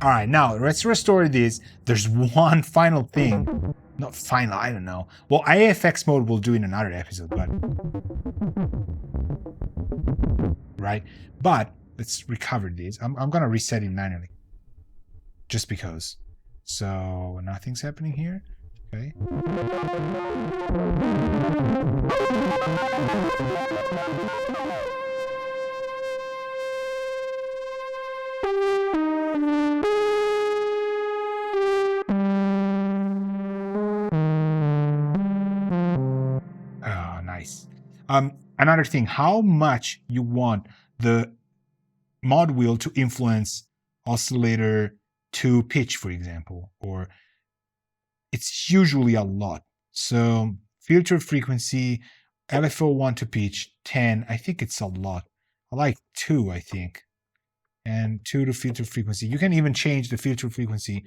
All right, now let's restore this. There's one final thing. Not final, I don't know. Well, IFX mode we'll do in another episode, but... Right? But let's recover this. I'm going to reset it manually. Just because. So nothing's happening here. Okay. Oh, nice. Another thing, how much you want the mod wheel to influence oscillator to pitch, for example, or it's usually a lot. So filter frequency, LFO 1 to pitch, 10, I think it's a lot. I like 2, I think. And 2 to filter frequency. You can even change the filter frequency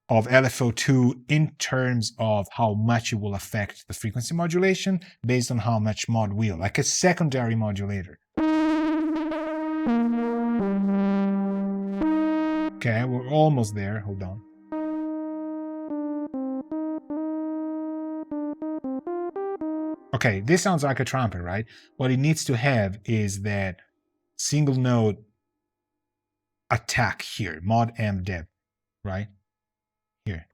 of LFO2 in terms of how much it will affect the frequency modulation based on how much mod wheel, like a secondary modulator. Okay, we're almost there. Hold on. Okay, this sounds like a trumpet, right? What it needs to have is that single note attack here, mod M deb, right? Here.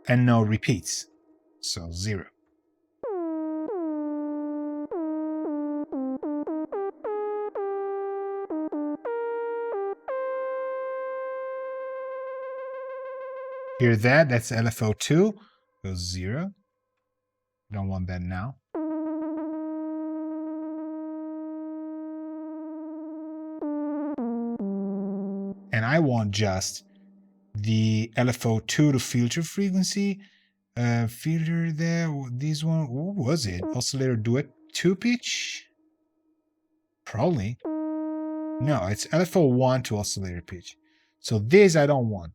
And no repeats. So 0. Hear that? That's LFO2. Goes 0. Don't want that now. And I want just the LFO2 to filter frequency. Filter there. This one. What was it? Oscillator duet 2 pitch? Probably. No, it's LFO1 to oscillator pitch. So this I don't want.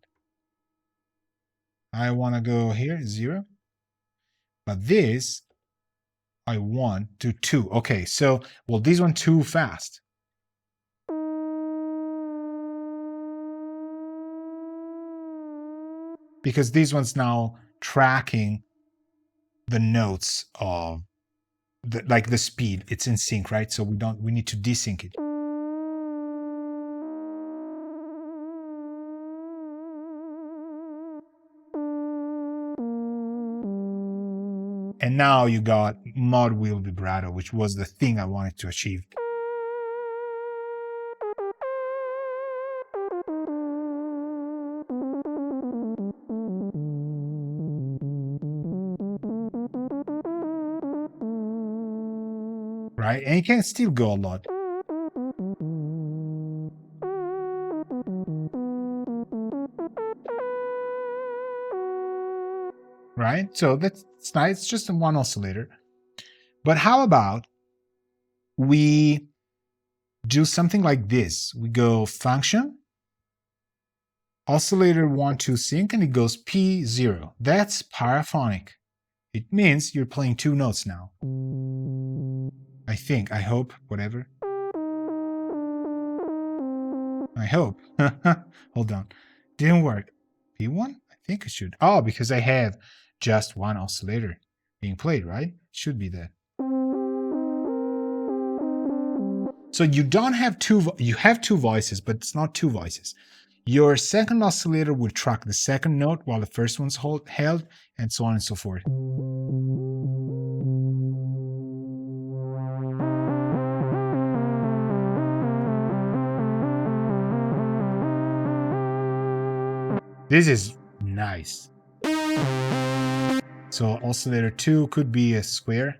I want to go here, 0. But this, I want to 2. Okay, so, well, this one too fast. Because this one's now tracking the notes of, like the speed. It's in sync, right? So we need to desync it. And now you got mod wheel vibrato, which was the thing I wanted to achieve. Right? And it can still go a lot. Right? So that's nice. It's just one oscillator. But how about we do something like this? We go function, oscillator 1 2 sync, and it goes P0. That's paraphonic. It means you're playing 2 notes now. I think, I hope, whatever. I hope. Hold on. Didn't work. P1? I think it should. Oh, because I have just one oscillator being played, right? Should be that. So you don't have you have 2 voices, but it's not 2 voices. Your second oscillator will track the second note while the first one's held, and so on and so forth. This is nice. So oscillator 2 could be a square.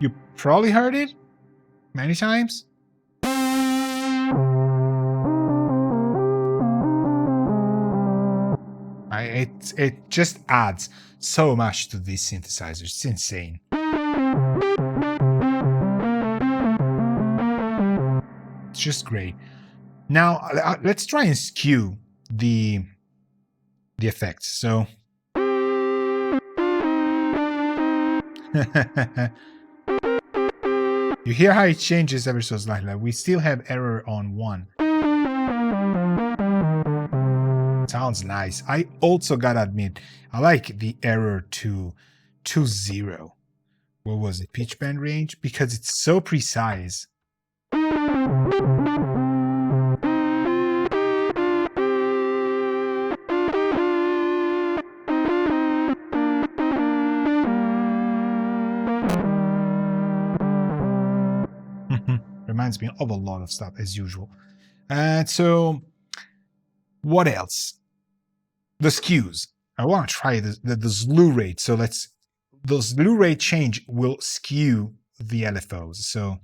You probably heard it many times. It just adds so much to these synthesizers. It's insane. It's just great. Now let's try and skew the effects. So you hear how it changes ever so slightly. We still have error on 1. Sounds nice. I also gotta admit, I like the error to 2.0. What was it? Pitch bend range? Because it's so precise. Reminds me of a lot of stuff as usual. So what else? The skews. I want to try the slew rate. So the slew rate change will skew the LFOs. So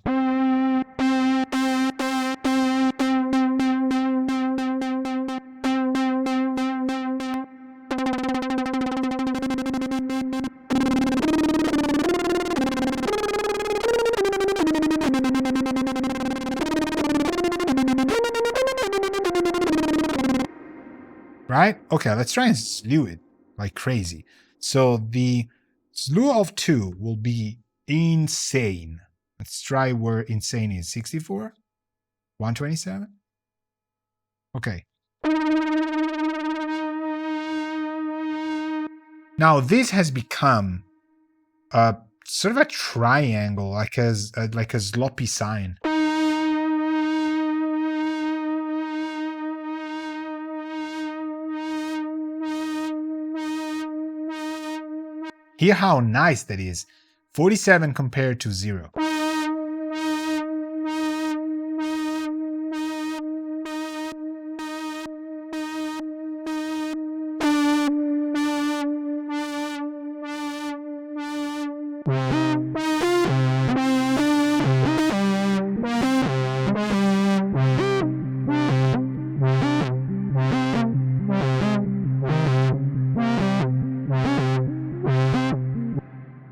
right? Okay, let's try and slew it like crazy. So the slew of 2 will be insane. Let's try where insane is. 64? 127? Okay. Now this has become a sort of a triangle, like a sloppy sine. Hear how nice that is. 47 compared to 0.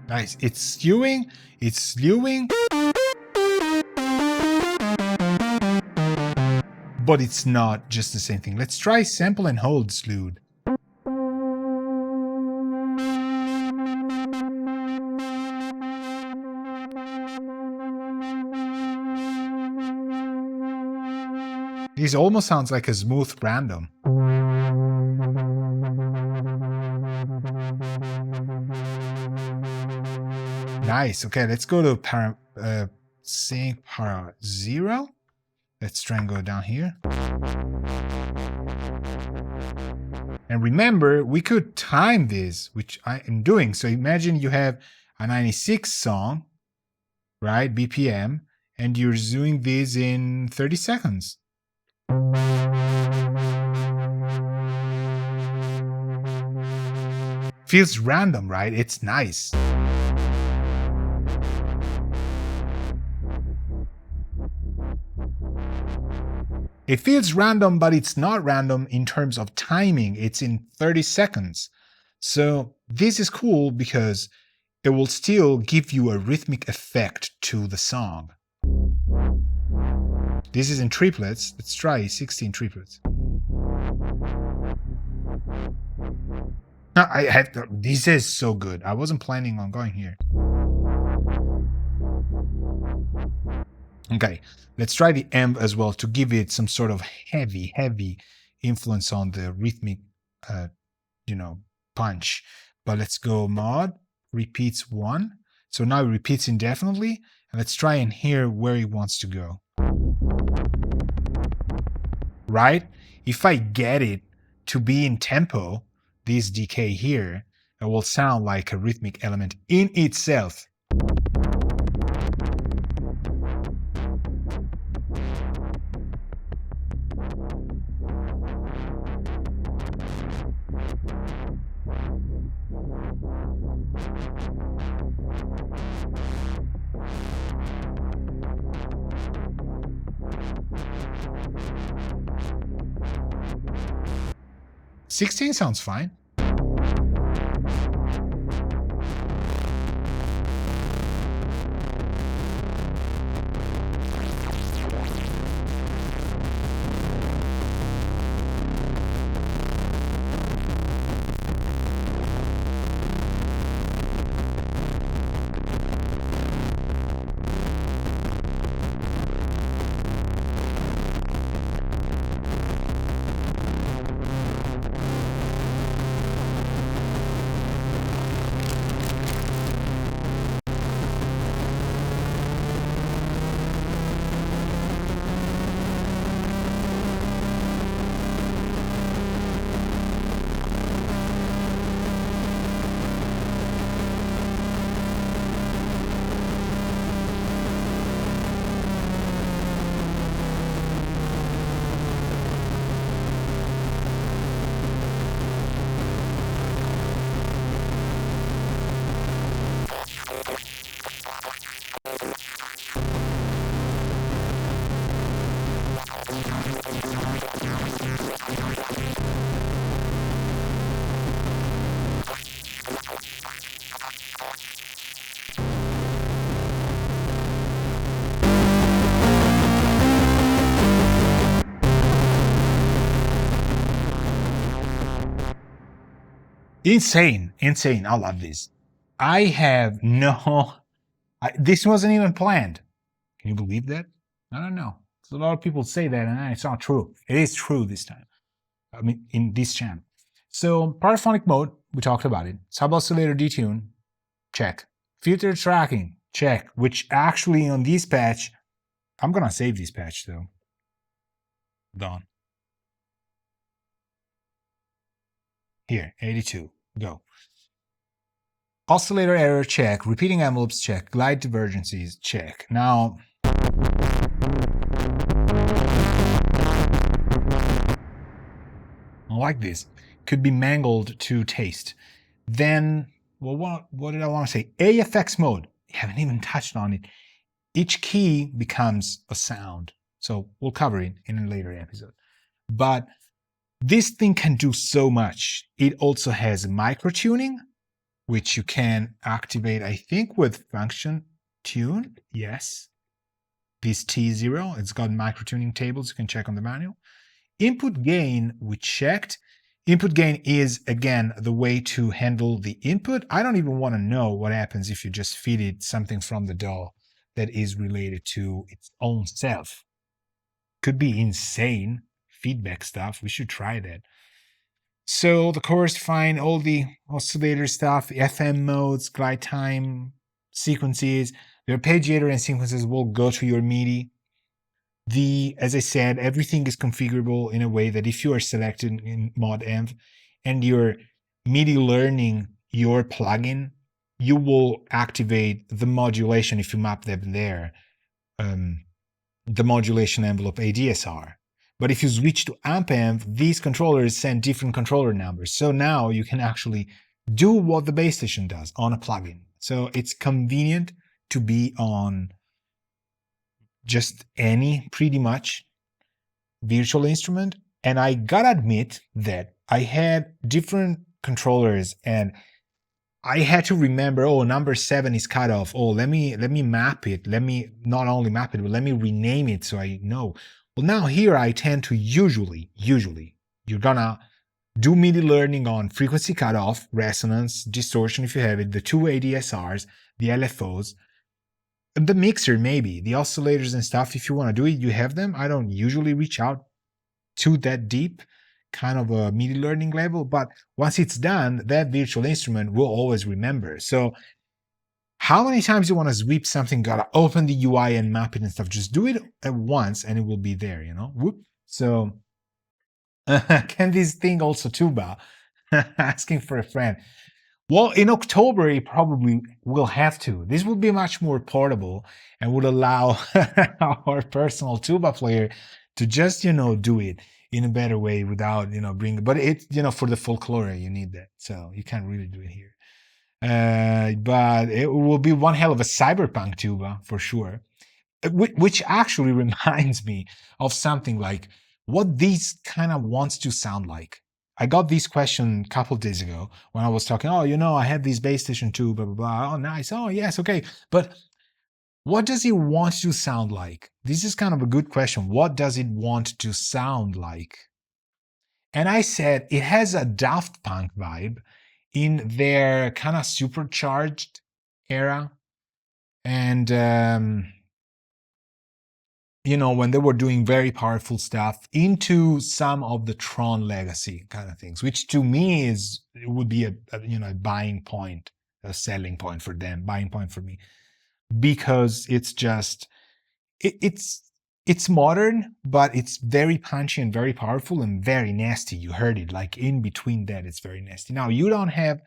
Nice. It's skewing. It's slewing. But it's not just the same thing. Let's try sample and hold slewed. This almost sounds like a smooth random. Nice. Okay, let's go to sync para 0. Let's try and go down here. And remember, we could time this, which I am doing. So imagine you have a 96 song, right? BPM, and you're doing this in 30 seconds. Feels random, right? It's nice. It feels random, but it's not random in terms of timing. It's in 30 seconds. So this is cool because it will still give you a rhythmic effect to the song. This is in triplets. Let's try 16 triplets. This is so good. I wasn't planning on going here. Okay, let's try the amp as well to give it some sort of heavy influence on the rhythmic, punch. But let's go mod, repeats 1. So now it repeats indefinitely. And let's try and hear where it wants to go. Right? If I get it to be in tempo, this decay here, it will sound like a rhythmic element in itself. 16 sounds fine. Insane, insane. I love this. I have no, this wasn't even planned. Can you believe that? I don't know. So a lot of people say that, and it's not true. It is true this time. I mean, in this channel. So paraphonic mode, we talked about it. Sub oscillator detune, check. Filter tracking, check. Which actually on this patch, I'm gonna save this patch though. Done. Here, 82. Go. Oscillator error, check. Repeating envelopes, check. Glide divergencies, check. Now, like this, could be mangled to taste. Then, well, what did I want to say? AFX mode. You haven't even touched on it. Each key becomes a sound. So we'll cover it in a later episode. But this thing can do so much. It also has micro tuning, which you can activate, I think, with function tune. Yes. This T0, it's got micro tuning tables. You can check on the manual. Input gain, we checked. Input gain is, again, the way to handle the input. I don't even want to know what happens if you just feed it something from the DAW that is related to its own self. Could be insane feedback stuff. We should try that. So the chorus, fine, all the oscillator stuff, FM modes, glide time, sequences, the arpeggiator and sequences will go to your MIDI. As I said, everything is configurable in a way that if you are selected in mod env and you're MIDI learning your plugin, you will activate the modulation if you map them there, the modulation envelope ADSR. But if you switch to amp env, these controllers send different controller numbers. So now you can actually do what the bass station does on a plugin. So it's convenient to be on just any, pretty much, virtual instrument. And I gotta admit that I had different controllers and I had to remember, oh, number 7 is cut off. Oh, let me map it. Let me not only map it, but let me rename it so I know. Well, now here I tend to usually, you're gonna do MIDI learning on frequency cutoff, resonance, distortion if you have it, the 2 ADSRs, the LFOs, the mixer maybe, the oscillators and stuff. If you want to do it, you have them. I don't usually reach out to that deep kind of a MIDI learning level, but once it's done, that virtual instrument will always remember. So how many times you want to sweep something, gotta open the UI and map it and stuff. Just do it at once and it will be there, you know? Whoop. So can this thing also tuba? Asking for a friend. Well, in October, it probably will have to. This will be much more portable and would allow our personal tuba player to just, do it in a better way without, bringing, but it, for the folklore, you need that. So you can't really do it here. But it will be one hell of a cyberpunk tuba for sure, which actually reminds me of something like what these kind of wants to sound like. I got this question a couple days ago when I was talking. Oh, I have this Bass Station 2, blah blah blah. Oh, nice. Oh, yes, okay. But what does it want to sound like? This is kind of a good question. What does it want to sound like? And I said it has a Daft Punk vibe in their kind of supercharged era. And when they were doing very powerful stuff into some of the Tron legacy kind of things, which to me it would be a buying point, a selling point for them, buying point for me, because it's just it's modern, but it's very punchy and very powerful and very nasty. You heard it, like in between that, it's very nasty. Now you don't have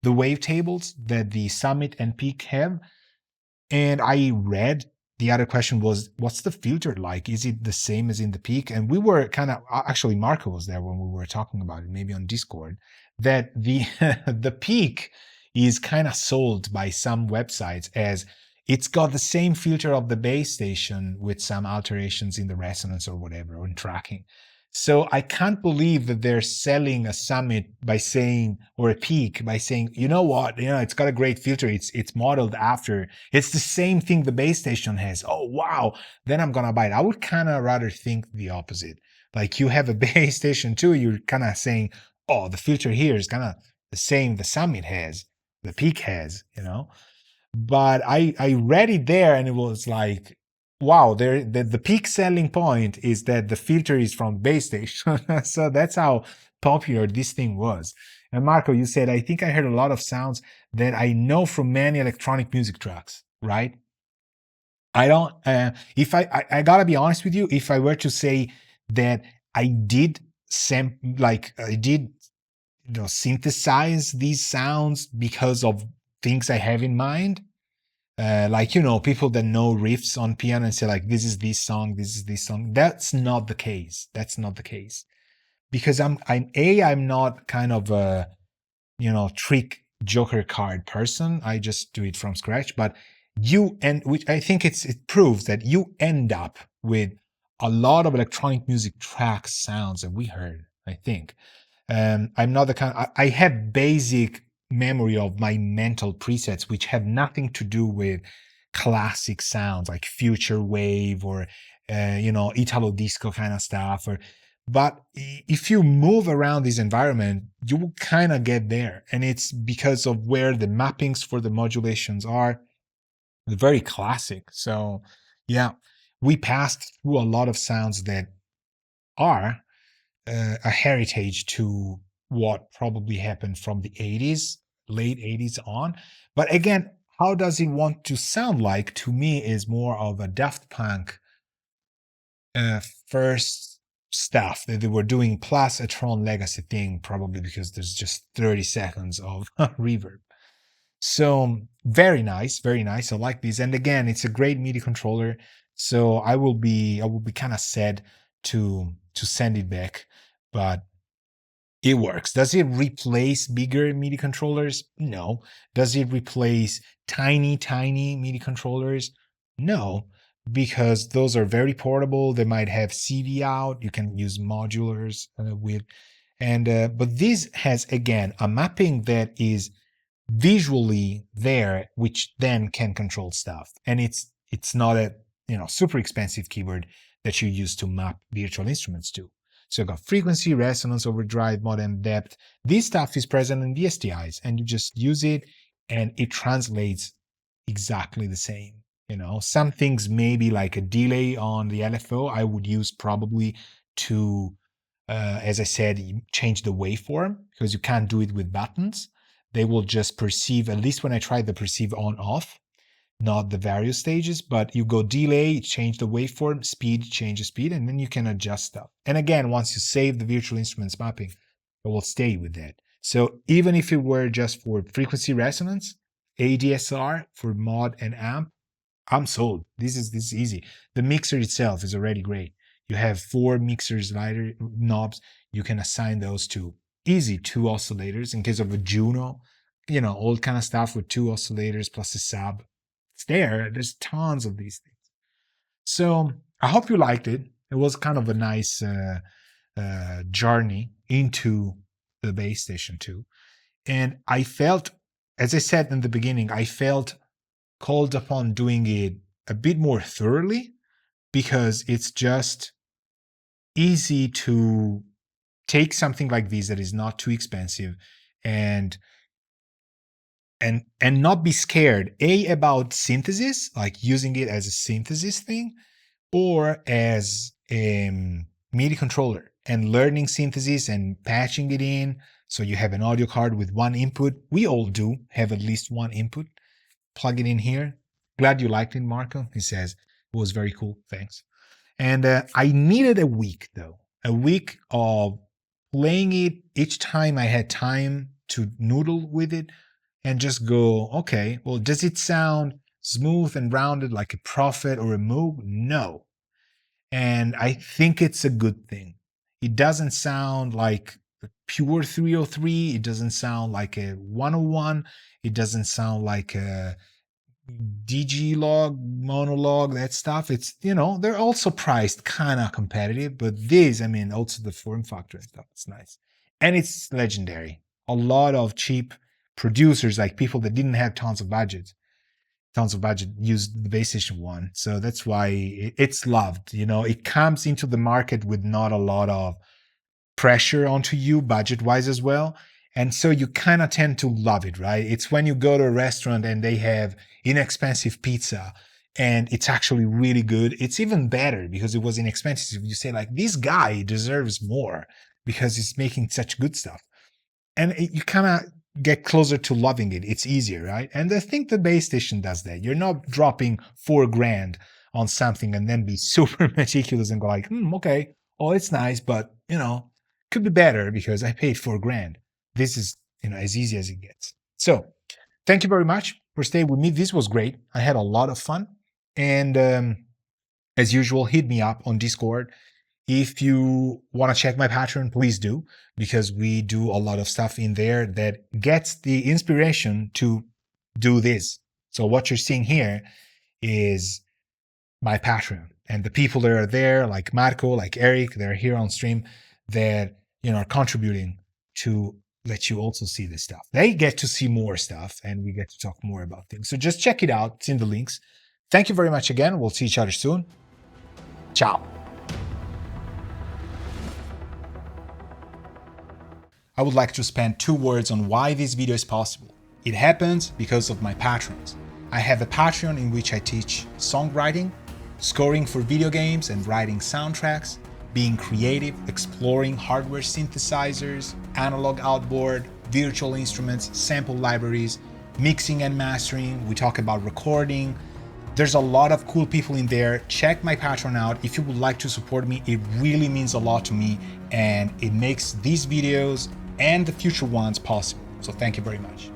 the wavetables that the Summit and Peak have, and I read the other question was, what's the filter like? Is it the same as in the Peak? And we were kind of, actually Marco was there when we were talking about it, maybe on Discord, that the the Peak is kind of sold by some websites as it's got the same filter of the Bass Station with some alterations in the resonance or whatever, or in tracking. So I can't believe that they're selling a Summit by saying, or a Peak by saying, you know what, it's got a great filter. It's modeled after. It's the same thing the Bass Station has. Oh wow, then I'm gonna buy it. I would kind of rather think the opposite. Like you have a Bass Station 2, you're kind of saying, oh, the filter here is kind of the same the Summit has, the Peak has, But I read it there and it was like, wow, the peak selling point is that the filter is from Bass Station. So that's how popular this thing was. And Marco, you said, I think I heard a lot of sounds that I know from many electronic music tracks, right? I don't, if I gotta be honest with you, if I were to say that I did I did, synthesize these sounds because of things I have in mind, people that know riffs on piano and say like, this is this song, this is this song. That's not the case. That's not the case, because I'm not kind of a trick joker card person. I just do it from scratch. But which I think it proves that you end up with a lot of electronic music track sounds that we heard, I think. I'm not the kind. I have basic memory of my mental presets, which have nothing to do with classic sounds like future wave or Italo disco kind of stuff. But if you move around this environment, you will kind of get there, and it's because of where the mappings for the modulations are. They're very classic. So yeah, we passed through a lot of sounds that are a heritage to what probably happened from the 80s, late 80s on. But again, how does it want to sound like? To me, is more of a Daft Punk first stuff that they were doing, plus a Tron Legacy thing, probably because there's just 30 seconds of reverb. So very nice, very nice. I like this. And again, it's a great MIDI controller. So I will be kind of sad to send it back, but it works. Does it replace bigger MIDI controllers? No. Does it replace tiny MIDI controllers? No, because those are very portable. They might have CV out. You can use modulars but this has, again, a mapping that is visually there, which then can control stuff. And it's not a super expensive keyboard that you use to map virtual instruments to. So you've got frequency, resonance, overdrive, mod, and depth. This stuff is present in the STIs, and you just use it, and it translates exactly the same. Some things maybe like a delay on the LFO, I would use probably to, as I said, change the waveform, because you can't do it with buttons. They will just perceive, at least when I tried the perceive on off, not the various stages, but you go delay, change the waveform, speed, change the speed, and then you can adjust stuff. And again, once you save the virtual instruments mapping, it will stay with that. So even if it were just for frequency resonance, ADSR for mod and amp, I'm sold. This is easy. The mixer itself is already great. You have 4 mixer slider knobs. You can assign those to easy 2 oscillators in case of a Juno, old kind of stuff with 2 oscillators plus a sub. It's there. There's tons of these things. So I hope you liked it. It was kind of a nice journey into the Bass Station II. And I felt, as I said in the beginning, I felt called upon doing it a bit more thoroughly because it's just easy to take something like this that is not too expensive and not be scared about synthesis, like using it as a synthesis thing or as a MIDI controller and learning synthesis and patching it in. So you have an audio card with one input. We all do have at least one input. Plug it in here. Glad you liked it, Marco. He says it was very cool. Thanks. And I needed a week though, a week of playing it each time I had time to noodle with it and just go, okay, well, does it sound smooth and rounded like a Prophet or a Moog? No. And I think it's a good thing. It doesn't sound like a pure 303. It doesn't sound like a 101. It doesn't sound like a DG log, monologue, that stuff. It's, they're also priced kind of competitive, but this, I mean, also the form factor and stuff, it's nice. And it's legendary. A lot of cheap producers, like people that didn't have tons of budget used the Bass Station 1. So that's why it's loved. It comes into the market with not a lot of pressure onto you budget-wise as well. And so you kind of tend to love it, right? It's when you go to a restaurant and they have inexpensive pizza and it's actually really good. It's even better because it was inexpensive. You say like, this guy deserves more because he's making such good stuff. And you kind of get closer to loving it. It's easier, right? And I think the Bass Station does that. You're not dropping $4,000 on something and then be super meticulous and go like, okay, oh, it's nice, but could be better because I paid $4,000. This is as easy as it gets. So thank you very much for staying with me. This was great. I had a lot of fun. And as usual, hit me up on Discord. If you want to check my Patreon, please do, because we do a lot of stuff in there that gets the inspiration to do this. So what you're seeing here is my Patreon, and the people that are there, like Marco, like Eric, they're here on stream, that are contributing to let you also see this stuff. They get to see more stuff, and we get to talk more about things. So just check it out. It's in the links. Thank you very much again. We'll see each other soon. Ciao. I would like to spend 2 words on why this video is possible. It happens because of my patrons. I have a Patreon in which I teach songwriting, scoring for video games and writing soundtracks, being creative, exploring hardware synthesizers, analog outboard, virtual instruments, sample libraries, mixing and mastering. We talk about recording. There's a lot of cool people in there. Check my Patreon out if you would like to support me. It really means a lot to me, and it makes these videos and the future ones possible. So thank you very much.